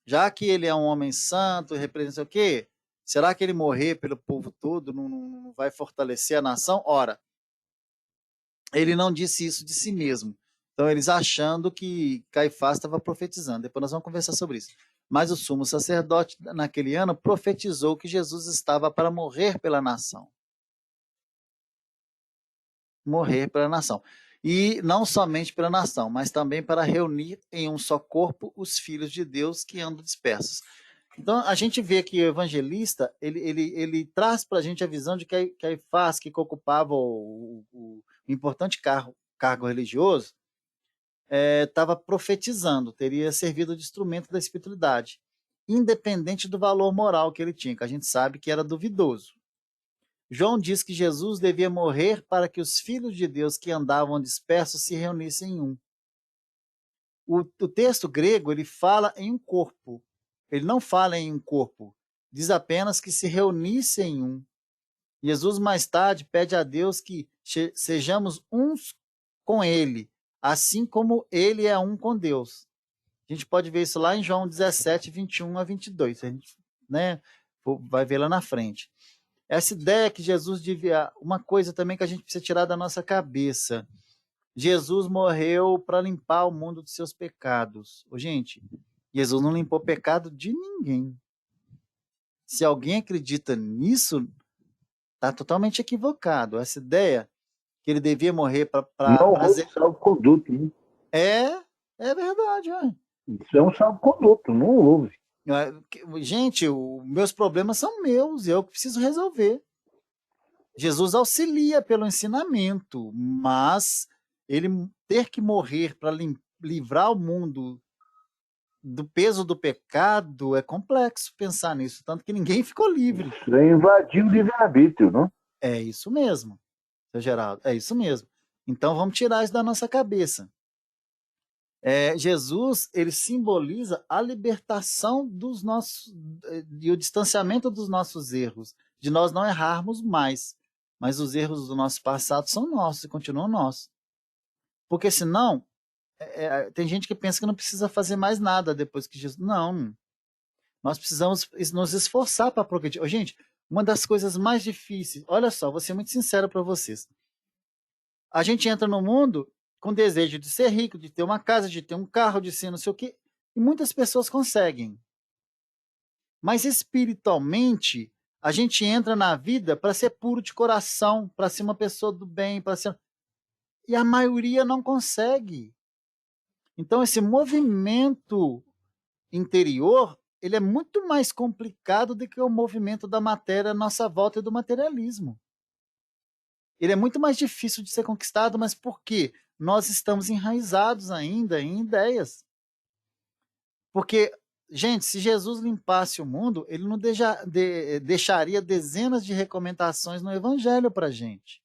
Já que ele é um homem santo, representa o quê? Será que ele morrer pelo povo todo não vai fortalecer a nação? Ora, ele não disse isso de si mesmo. Então, eles achando que Caifás estava profetizando. Depois nós vamos conversar sobre isso. Mas o sumo sacerdote, naquele ano, profetizou que Jesus estava para morrer pela nação. Morrer pela nação. E não somente pela nação, mas também para reunir em um só corpo os filhos de Deus que andam dispersos. Então, a gente vê que o evangelista, ele traz para a gente a visão de Caifás, que ocupava o importante cargo religioso, estava profetizando, teria servido de instrumento da espiritualidade, independente do valor moral que ele tinha, que a gente sabe que era duvidoso. João diz que Jesus devia morrer para que os filhos de Deus que andavam dispersos se reunissem em um. O texto grego, ele fala em um corpo. Ele não fala em um corpo. Diz apenas que se reunissem em um. Jesus, mais tarde, pede a Deus que sejamos uns com ele, assim como ele é um com Deus. A gente pode ver isso lá em João 17, 21 a 22. A gente, vai ver lá na frente. Essa ideia que Jesus devia... Uma coisa também que a gente precisa tirar da nossa cabeça. Jesus morreu para limpar o mundo dos seus pecados. Gente, Jesus não limpou o pecado de ninguém. Se alguém acredita nisso, está totalmente equivocado. Essa ideia que ele devia morrer para... Não houve salvo-conduto. Né? É verdade. Isso é um salvo-conduto, não houve. Gente, meus problemas são meus, eu que preciso resolver. Jesus auxilia pelo ensinamento, mas ele ter que morrer para livrar o mundo do peso do pecado é complexo pensar nisso, tanto que ninguém ficou livre. Isso é invadir o livre-arbítrio, não? É isso mesmo, seu Geraldo, é isso mesmo. Então vamos tirar isso da nossa cabeça. Jesus, ele simboliza a libertação dos nossos e o distanciamento dos nossos erros, de nós não errarmos mais, mas os erros do nosso passado são nossos e continuam nossos. Porque senão, tem gente que pensa que não precisa fazer mais nada depois que Jesus... Não, nós precisamos nos esforçar para progredir. Gente, uma das coisas mais difíceis, olha só, vou ser muito sincero para vocês. A gente entra no mundo com desejo de ser rico, de ter uma casa, de ter um carro, de ser não sei o quê, e muitas pessoas conseguem. Mas espiritualmente, a gente entra na vida para ser puro de coração, para ser uma pessoa do bem, para ser... E a maioria não consegue. Então, esse movimento interior, ele é muito mais complicado do que o movimento da matéria à nossa volta e do materialismo. Ele é muito mais difícil de ser conquistado, mas por quê? Nós estamos enraizados ainda em ideias. Porque Gente, se Jesus limpasse o mundo, ele não deixaria dezenas de recomendações no Evangelho para a gente.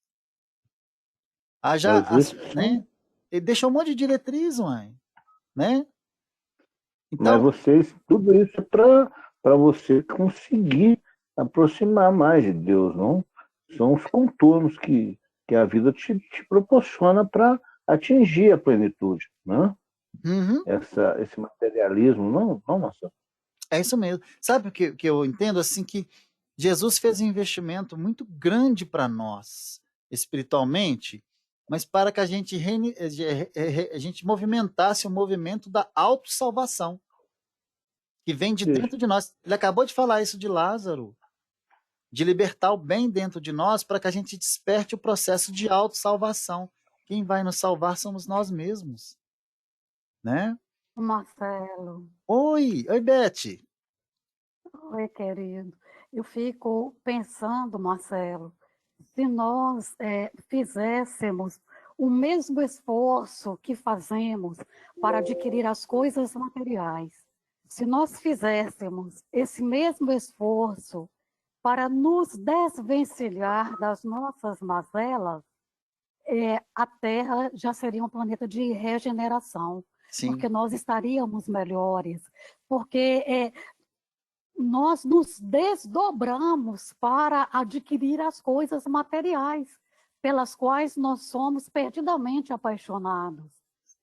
Mas isso, Né? Ele deixou um monte de diretriz, mãe, né? mas Então, tudo isso é para você conseguir aproximar mais de Deus, não? São os contornos que a vida te proporciona para atingir a plenitude, né? uhum, Esse materialismo, não, Marcelo? é isso mesmo. Sabe o que eu entendo? Assim, que Jesus fez um investimento muito grande para nós, espiritualmente, mas para que a gente, a gente movimentasse o movimento da autossalvação, que vem de Isso. dentro de nós. Ele acabou de falar isso de Lázaro, de libertar o bem dentro de nós para que a gente desperte o processo de autossalvação. Quem vai nos salvar somos nós mesmos, né? Marcelo, Oi, Beth. oi, querido. Eu fico pensando, Marcelo, se nós fizéssemos o mesmo esforço que fazemos para adquirir as coisas materiais, se nós fizéssemos esse mesmo esforço para nos desvencilhar das nossas mazelas, a Terra já seria um planeta de regeneração, Sim. porque nós estaríamos melhores, porque nós nos desdobramos para adquirir as coisas materiais, pelas quais nós somos perdidamente apaixonados.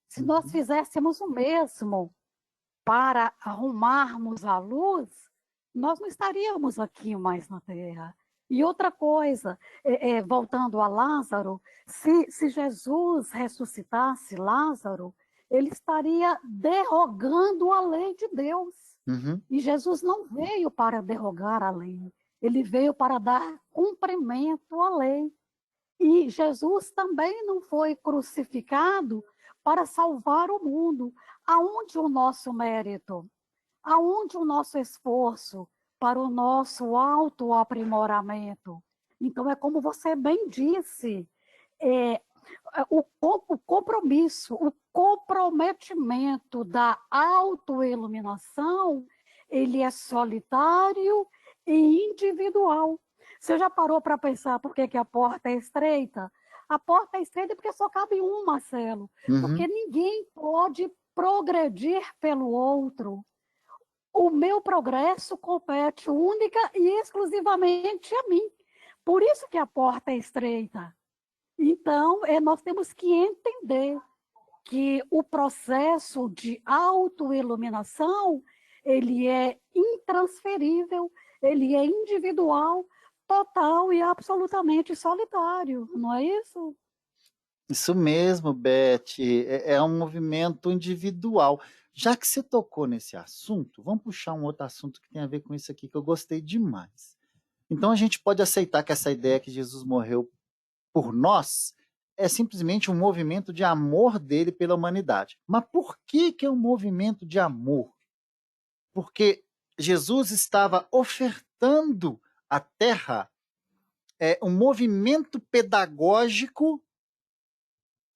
Se nós fizéssemos o mesmo para arrumarmos a luz, nós não estaríamos aqui mais na Terra. E outra coisa, voltando a Lázaro, se Jesus ressuscitasse Lázaro, ele estaria derrogando a lei de Deus. Uhum. E Jesus não veio para derrogar a lei, ele veio para dar cumprimento à lei. E Jesus também não foi crucificado para salvar o mundo. Aonde o nosso mérito? Aonde o nosso esforço para o nosso autoaprimoramento? Então, é como você bem disse, o compromisso, o comprometimento da autoiluminação, ele é solitário e individual. Você já parou para pensar por que a porta é estreita? A porta é estreita porque só cabe um, Marcelo. Uhum. Porque ninguém pode progredir pelo outro. O meu progresso compete única e exclusivamente a mim. Por isso que a porta é estreita. Então, nós temos que entender que o processo de autoiluminação, ele é intransferível, ele é individual, total e absolutamente solitário, não é isso? Isso mesmo, Beth. É um movimento individual. Já que você tocou nesse assunto, vamos puxar um outro assunto que tem a ver com isso aqui, que eu gostei demais. Então, a gente pode aceitar que essa ideia que Jesus morreu por nós é simplesmente um movimento de amor dele pela humanidade. Mas por que é um movimento de amor? Porque Jesus estava ofertando à Terra um movimento pedagógico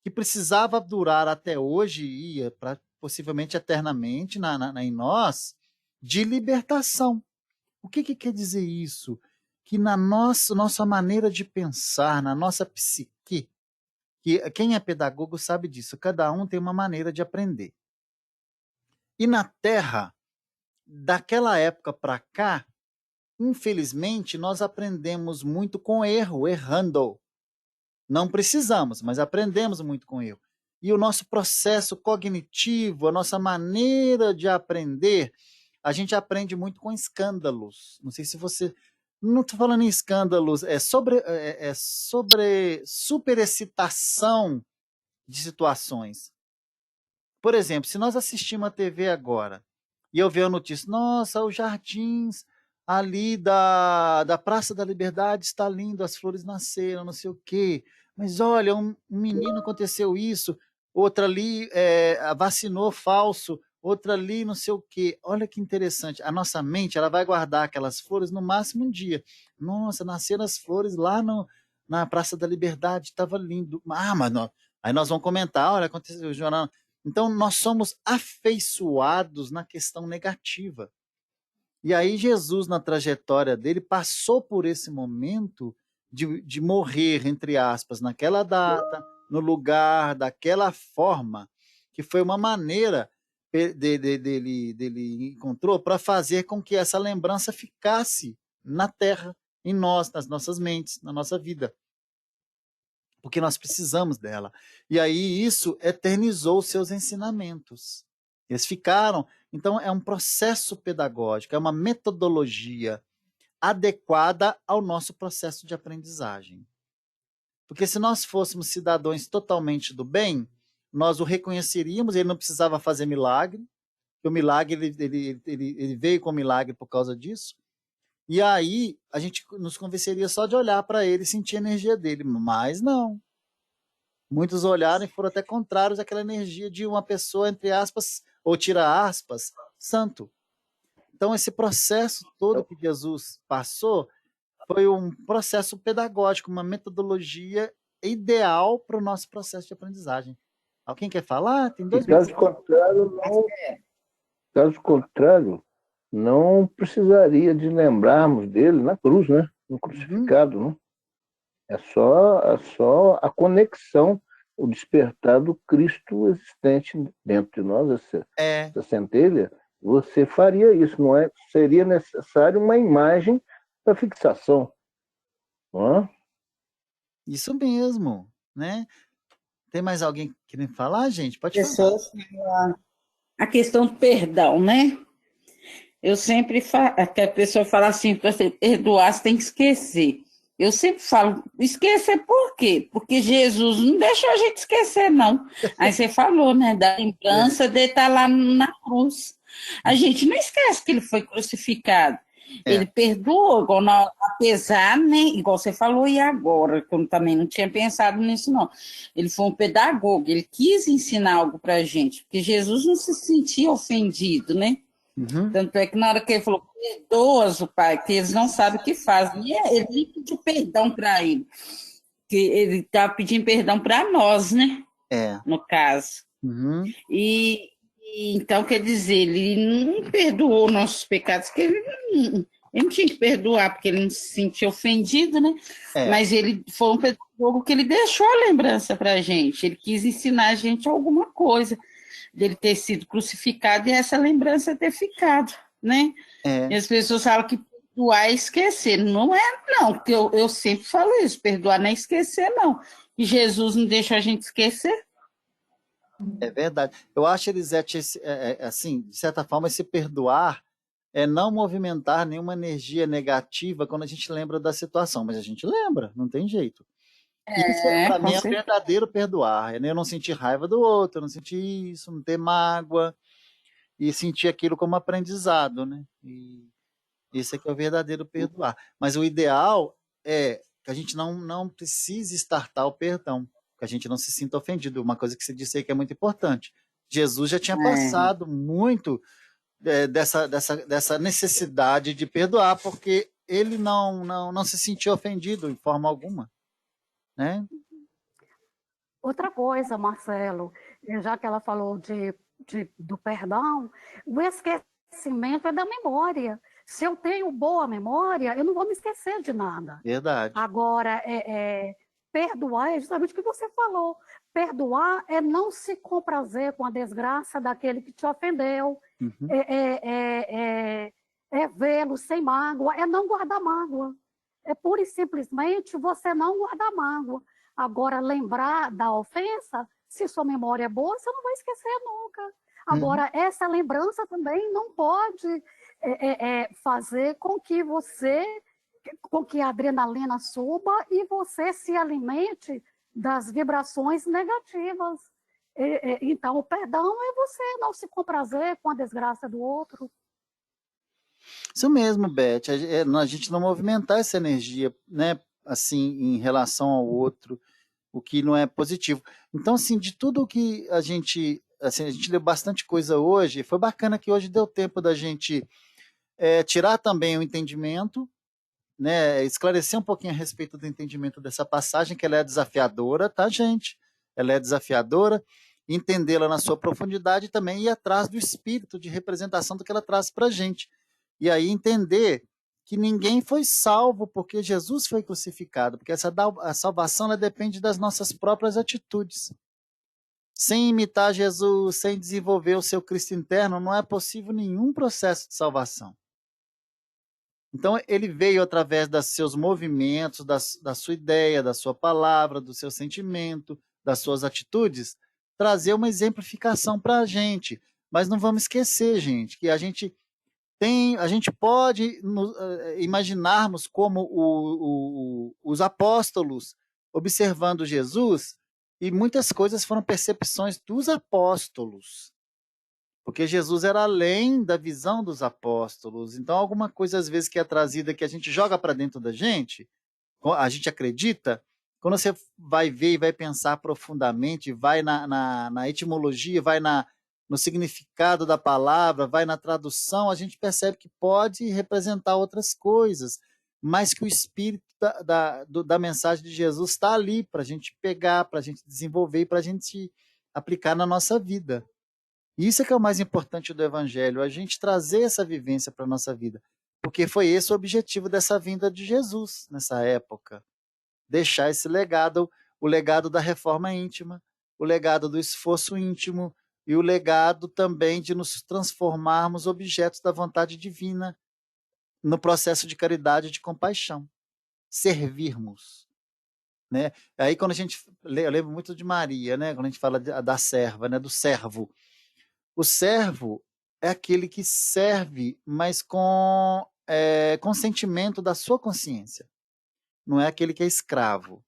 que precisava durar até hoje e ia possivelmente eternamente em nós, de libertação. O que quer dizer isso? Que na nossa maneira de pensar, na nossa psique, que quem é pedagogo sabe disso, cada um tem uma maneira de aprender. E na Terra, daquela época para cá, infelizmente, nós aprendemos muito com erro, errando. Não precisamos, mas aprendemos muito com erro. E o nosso processo cognitivo, a nossa maneira de aprender, a gente aprende muito com escândalos. Não sei se você... Não estou falando em escândalos, é sobre superexcitação de situações. Por exemplo, se nós assistimos a TV agora e eu ver a notícia, nossa, os jardins ali da Praça da Liberdade está lindo, as flores nasceram, não sei o quê. Mas olha, um menino aconteceu isso, outra ali vacinou falso, outra ali não sei o quê. Olha que interessante. A nossa mente ela vai guardar aquelas flores no máximo um dia. Nossa, nasceram as flores lá na Praça da Liberdade, estava lindo. Ah, mas não. Aí nós vamos comentar, olha, aconteceu o jornal. Então, nós somos afeiçoados na questão negativa. E aí, Jesus, na trajetória dele, passou por esse momento de morrer, entre aspas, naquela data, no lugar, daquela forma, que foi uma maneira dele encontrou para fazer com que essa lembrança ficasse na terra, em nós, nas nossas mentes, na nossa vida. Porque nós precisamos dela. E aí isso eternizou os seus ensinamentos. Eles ficaram. Então, é um processo pedagógico, é uma metodologia adequada ao nosso processo de aprendizagem. Porque se nós fôssemos cidadãos totalmente do bem, nós o reconheceríamos, ele não precisava fazer milagre, o milagre ele veio com milagre por causa disso, e aí a gente nos convenceria só de olhar para ele e sentir a energia dele, mas não. Muitos olharam e foram até contrários àquela energia de uma pessoa, entre aspas, ou tira aspas, santo. Então, esse processo todo que Jesus passou foi um processo pedagógico, uma metodologia ideal para o nosso processo de aprendizagem. Alguém quer falar? Tem 2 minutos. Caso contrário, não precisaria de lembrarmos dele na cruz, né? No crucificado, né? É só a conexão, o despertar do Cristo existente dentro de nós, essa centelha. Você faria isso, não é? Seria necessário uma imagem para fixação, não é? Isso mesmo, né? Tem mais alguém querendo falar, gente? Pode falar. A questão do perdão, né? Eu sempre falo, que a pessoa fala assim, para você perdoar, você tem que esquecer. Eu sempre falo, esquecer por quê? Porque Jesus não deixou a gente esquecer, não. Aí você falou, né, da lembrança de estar lá na cruz. A gente não esquece que ele foi crucificado. Ele perdoou, apesar, né, igual você falou, e agora, que eu também não tinha pensado nisso, não. Ele foi um pedagogo, ele quis ensinar algo para a gente, porque Jesus não se sentia ofendido, né? Uhum. Tanto é que na hora que ele falou, perdoa-os, o Pai, que eles não sabem o que fazem. E ele nem pediu perdão para ele, que ele estava pedindo perdão para nós, né? No caso. Uhum. E então, quer dizer, ele não perdoou nossos pecados, que ele não tinha que perdoar, porque ele não se sentia ofendido, né? Mas ele foi um pedagogo que ele deixou a lembrança para a gente. Ele quis ensinar a gente alguma coisa dele ter sido crucificado e essa lembrança ter ficado, né? E as pessoas falam que perdoar é esquecer. Não é, não, porque eu sempre falo isso, perdoar não é esquecer, não. E Jesus não deixa a gente esquecer. É verdade. Eu acho, Elisete, assim, de certa forma, esse perdoar é não movimentar nenhuma energia negativa quando a gente lembra da situação, mas a gente lembra, não tem jeito. Isso, para mim, é o verdadeiro perdoar. Eu não sentir raiva do outro, eu não sentir isso, não ter mágoa, e sentir aquilo como aprendizado, né? E esse aqui é o verdadeiro perdoar. Mas o ideal é que a gente não precise estartar o perdão, que a gente não se sinta ofendido. Uma coisa que você disse aí que é muito importante. Jesus já tinha passado muito dessa necessidade de perdoar, porque ele não se sentiu ofendido de forma alguma, né? Outra coisa, Marcelo, já que ela falou do perdão, o esquecimento é da memória. Se eu tenho boa memória, eu não vou me esquecer de nada. Verdade. Agora, perdoar é justamente o que você falou. Perdoar é não se comprazer com a desgraça daquele que te ofendeu. Uhum. É vê-lo sem mágoa, é não guardar mágoa. É pura e simplesmente você não guardar mágoa. Agora, lembrar da ofensa, se sua memória é boa, você não vai esquecer nunca. Agora, essa lembrança também não pode fazer com que a adrenalina suba e você se alimente das vibrações negativas. Então, o perdão é você não se comprazer com a desgraça do outro. Isso mesmo, Beth. A gente não movimentar essa energia, né, assim, em relação ao outro, o que não é positivo. Então, assim, de tudo que a gente leu bastante coisa hoje, foi bacana que hoje deu tempo da gente tirar também o entendimento, né, esclarecer um pouquinho a respeito do entendimento dessa passagem, que ela é desafiadora, tá, gente? Ela é desafiadora, entendê-la na sua profundidade e também ir atrás do espírito de representação do que ela traz para a gente. E aí entender que ninguém foi salvo porque Jesus foi crucificado, porque a salvação ela depende das nossas próprias atitudes. Sem imitar Jesus, sem desenvolver o seu Cristo interno, não é possível nenhum processo de salvação. Então, ele veio através dos seus movimentos, da sua ideia, da sua palavra, do seu sentimento, das suas atitudes, trazer uma exemplificação para a gente. Mas não vamos esquecer, gente, que a gente pode imaginarmos como os apóstolos observando Jesus, e muitas coisas foram percepções dos apóstolos. Porque Jesus era além da visão dos apóstolos. Então, alguma coisa, às vezes, que é trazida, que a gente joga para dentro da gente, a gente acredita, quando você vai ver e vai pensar profundamente, vai na etimologia, vai no significado da palavra, vai na tradução, a gente percebe que pode representar outras coisas, mas que o espírito da mensagem de Jesus está ali para a gente pegar, para a gente desenvolver e para a gente aplicar na nossa vida. E isso é que é o mais importante do Evangelho, a gente trazer essa vivência para a nossa vida. Porque foi esse o objetivo dessa vinda de Jesus nessa época. Deixar esse legado, o legado da reforma íntima, o legado do esforço íntimo e o legado também de nos transformarmos objetos da vontade divina no processo de caridade e de compaixão. Servirmos. Né? Aí quando a gente, eu lembro muito de Maria, né? Quando a gente fala da serva, né? Do servo. O servo é aquele que serve, mas com consentimento da sua consciência. Não é aquele que é escravo.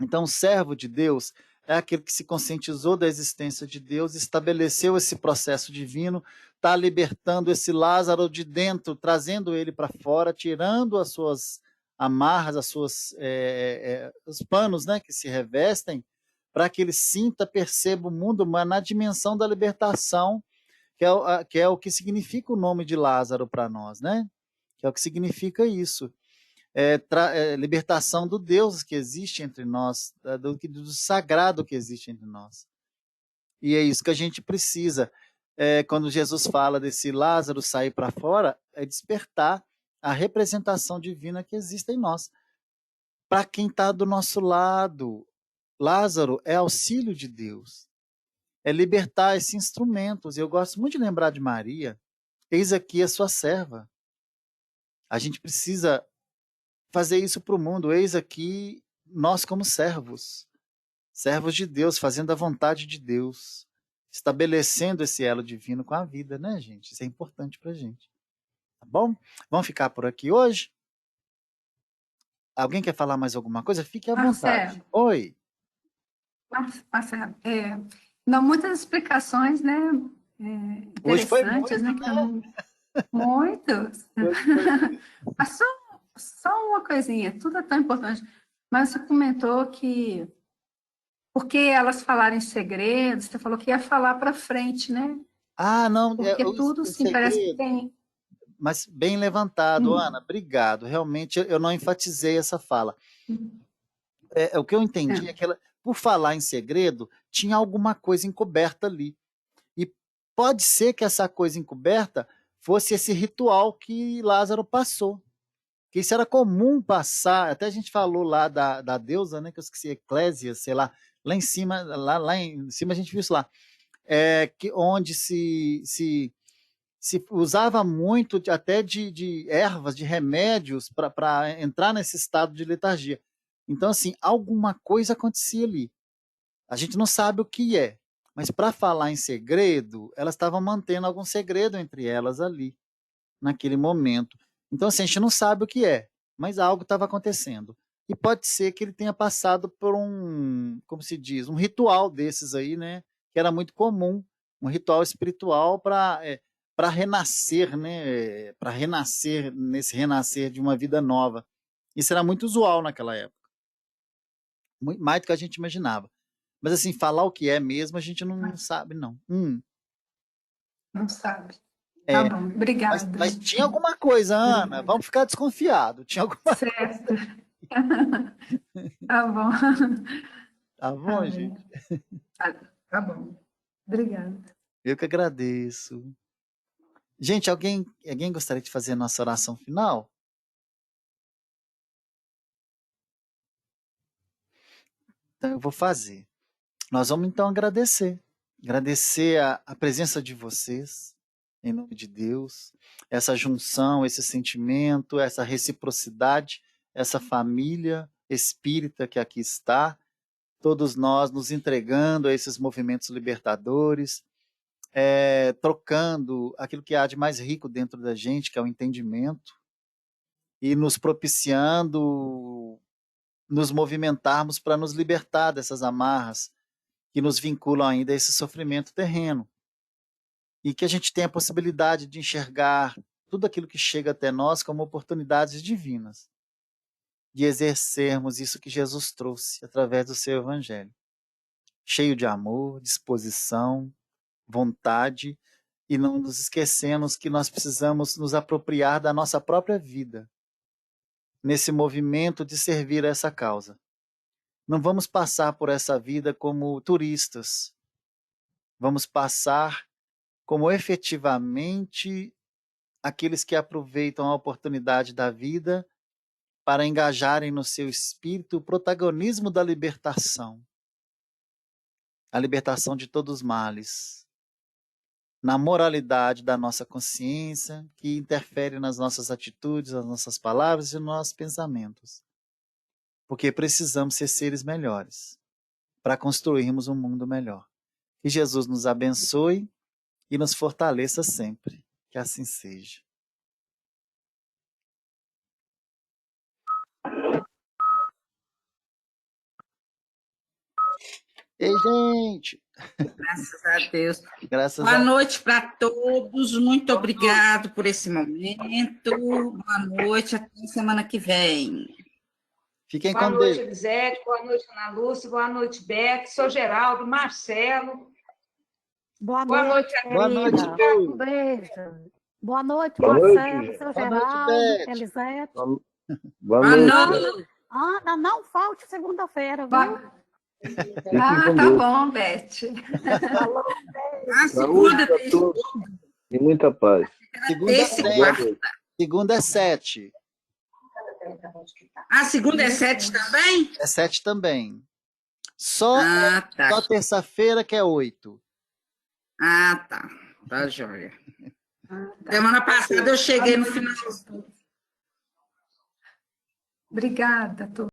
Então, o servo de Deus é aquele que se conscientizou da existência de Deus, estabeleceu esse processo divino, está libertando esse Lázaro de dentro, trazendo ele para fora, tirando as suas amarras, os panos, né, que se revestem, para que ele sinta, perceba o mundo, mas na dimensão da libertação, que é o que significa o nome de Lázaro para nós, né? Que é o que significa isso. Libertação do Deus que existe entre nós, do sagrado que existe entre nós. E é isso que a gente precisa. Quando Jesus fala desse Lázaro sair para fora, é despertar a representação divina que existe em nós. Para quem está do nosso lado, Lázaro é auxílio de Deus, é libertar esses instrumentos. Eu gosto muito de lembrar de Maria, eis aqui a sua serva. A gente precisa fazer isso para o mundo, eis aqui nós como servos de Deus, fazendo a vontade de Deus, estabelecendo esse elo divino com a vida, né, gente? Isso é importante para a gente. Tá bom? Vamos ficar por aqui hoje? Alguém quer falar mais alguma coisa? Fique à vontade. Oi. Marcelo, não, muitas explicações, né? Hoje foi Interessantes, muito, né? Muitos. Mas só uma coisinha, tudo é tão importante. Mas você comentou que, porque elas falaram em segredo, você falou que ia falar para frente, né? Ah, não. Porque tudo, sim, parece que tem. Mas bem levantado, Ana, obrigado. Realmente eu não enfatizei essa fala. O que eu entendi é que ela, por falar em segredo, tinha alguma coisa encoberta ali. E pode ser que essa coisa encoberta fosse esse ritual que Lázaro passou. Que isso era comum passar, até a gente falou lá da deusa, né, que eu esqueci, Eclésia, sei lá, lá em cima a gente viu isso lá, onde se usava muito até de ervas, de remédios para entrar nesse estado de letargia. Então, assim, alguma coisa acontecia ali. A gente não sabe o que é, mas para falar em segredo, elas estavam mantendo algum segredo entre elas ali, naquele momento. Então, assim, a gente não sabe o que é, mas algo estava acontecendo. E pode ser que ele tenha passado por como se diz, um ritual desses aí, né? Que era muito comum, um ritual espiritual para renascer, né? Para renascer, nesse renascer de uma vida nova. Isso era muito usual naquela época. Muito mais do que a gente imaginava. Mas, assim, falar o que é mesmo, a gente não sabe, não. Não sabe. Tá bom, obrigada. Mas tinha alguma coisa, Ana, vamos ficar desconfiados. Tinha alguma certo. Tá bom. Tá bom, gente? Tá bom. Obrigada. Eu que agradeço. Gente, alguém gostaria de fazer a nossa oração final? Então eu vou fazer. Nós vamos então agradecer. Agradecer a presença de vocês, em nome de Deus, essa junção, esse sentimento, essa reciprocidade, essa família espírita que aqui está, todos nós nos entregando a esses movimentos libertadores, trocando aquilo que há de mais rico dentro da gente, que é o entendimento, e nos propiciando nos movimentarmos para nos libertar dessas amarras que nos vinculam ainda a esse sofrimento terreno. E que a gente tenha a possibilidade de enxergar tudo aquilo que chega até nós como oportunidades divinas, de exercermos isso que Jesus trouxe através do seu Evangelho, cheio de amor, disposição, vontade, e não nos esquecemos que nós precisamos nos apropriar da nossa própria vida, nesse movimento de servir a essa causa. Não vamos passar por essa vida como turistas, vamos passar como efetivamente aqueles que aproveitam a oportunidade da vida para engajarem no seu espírito o protagonismo da libertação, a libertação de todos os males, na moralidade da nossa consciência, que interfere nas nossas atitudes, nas nossas palavras e nos nossos pensamentos. Porque precisamos ser seres melhores para construirmos um mundo melhor. Que Jesus nos abençoe e nos fortaleça sempre. Que assim seja. Ei, gente! Graças a Deus. Graças Boa a noite para todos. Muito obrigado por esse momento. Boa noite. Até semana que vem. Fiquem Boa com noite, Deus. Elisete. Boa noite, Ana Lúcia. Boa noite, Beck. Sou Geraldo, Marcelo. Boa Boa noite, noite, Boa noite, querida. Lu. Um beijo. Boa noite, Boa noite, Marcelo, gente. seu Boa noite, Geraldo, Beth. Elisete. Boa Boa noite. noite. Ana, não falte segunda-feira, viu? Boa- Fiquem Ah, com tá Deus. bom, Beth. Falou, A Saúde segunda para tem todos e muita paz. Segunda é terça e Boa quarta. noite. Segunda é 7. A segunda é 7 também? É 7 também. Só Tá. terça-feira que é 8. Tá. Tá, joia. Semana passada eu cheguei no final. Obrigada a todos.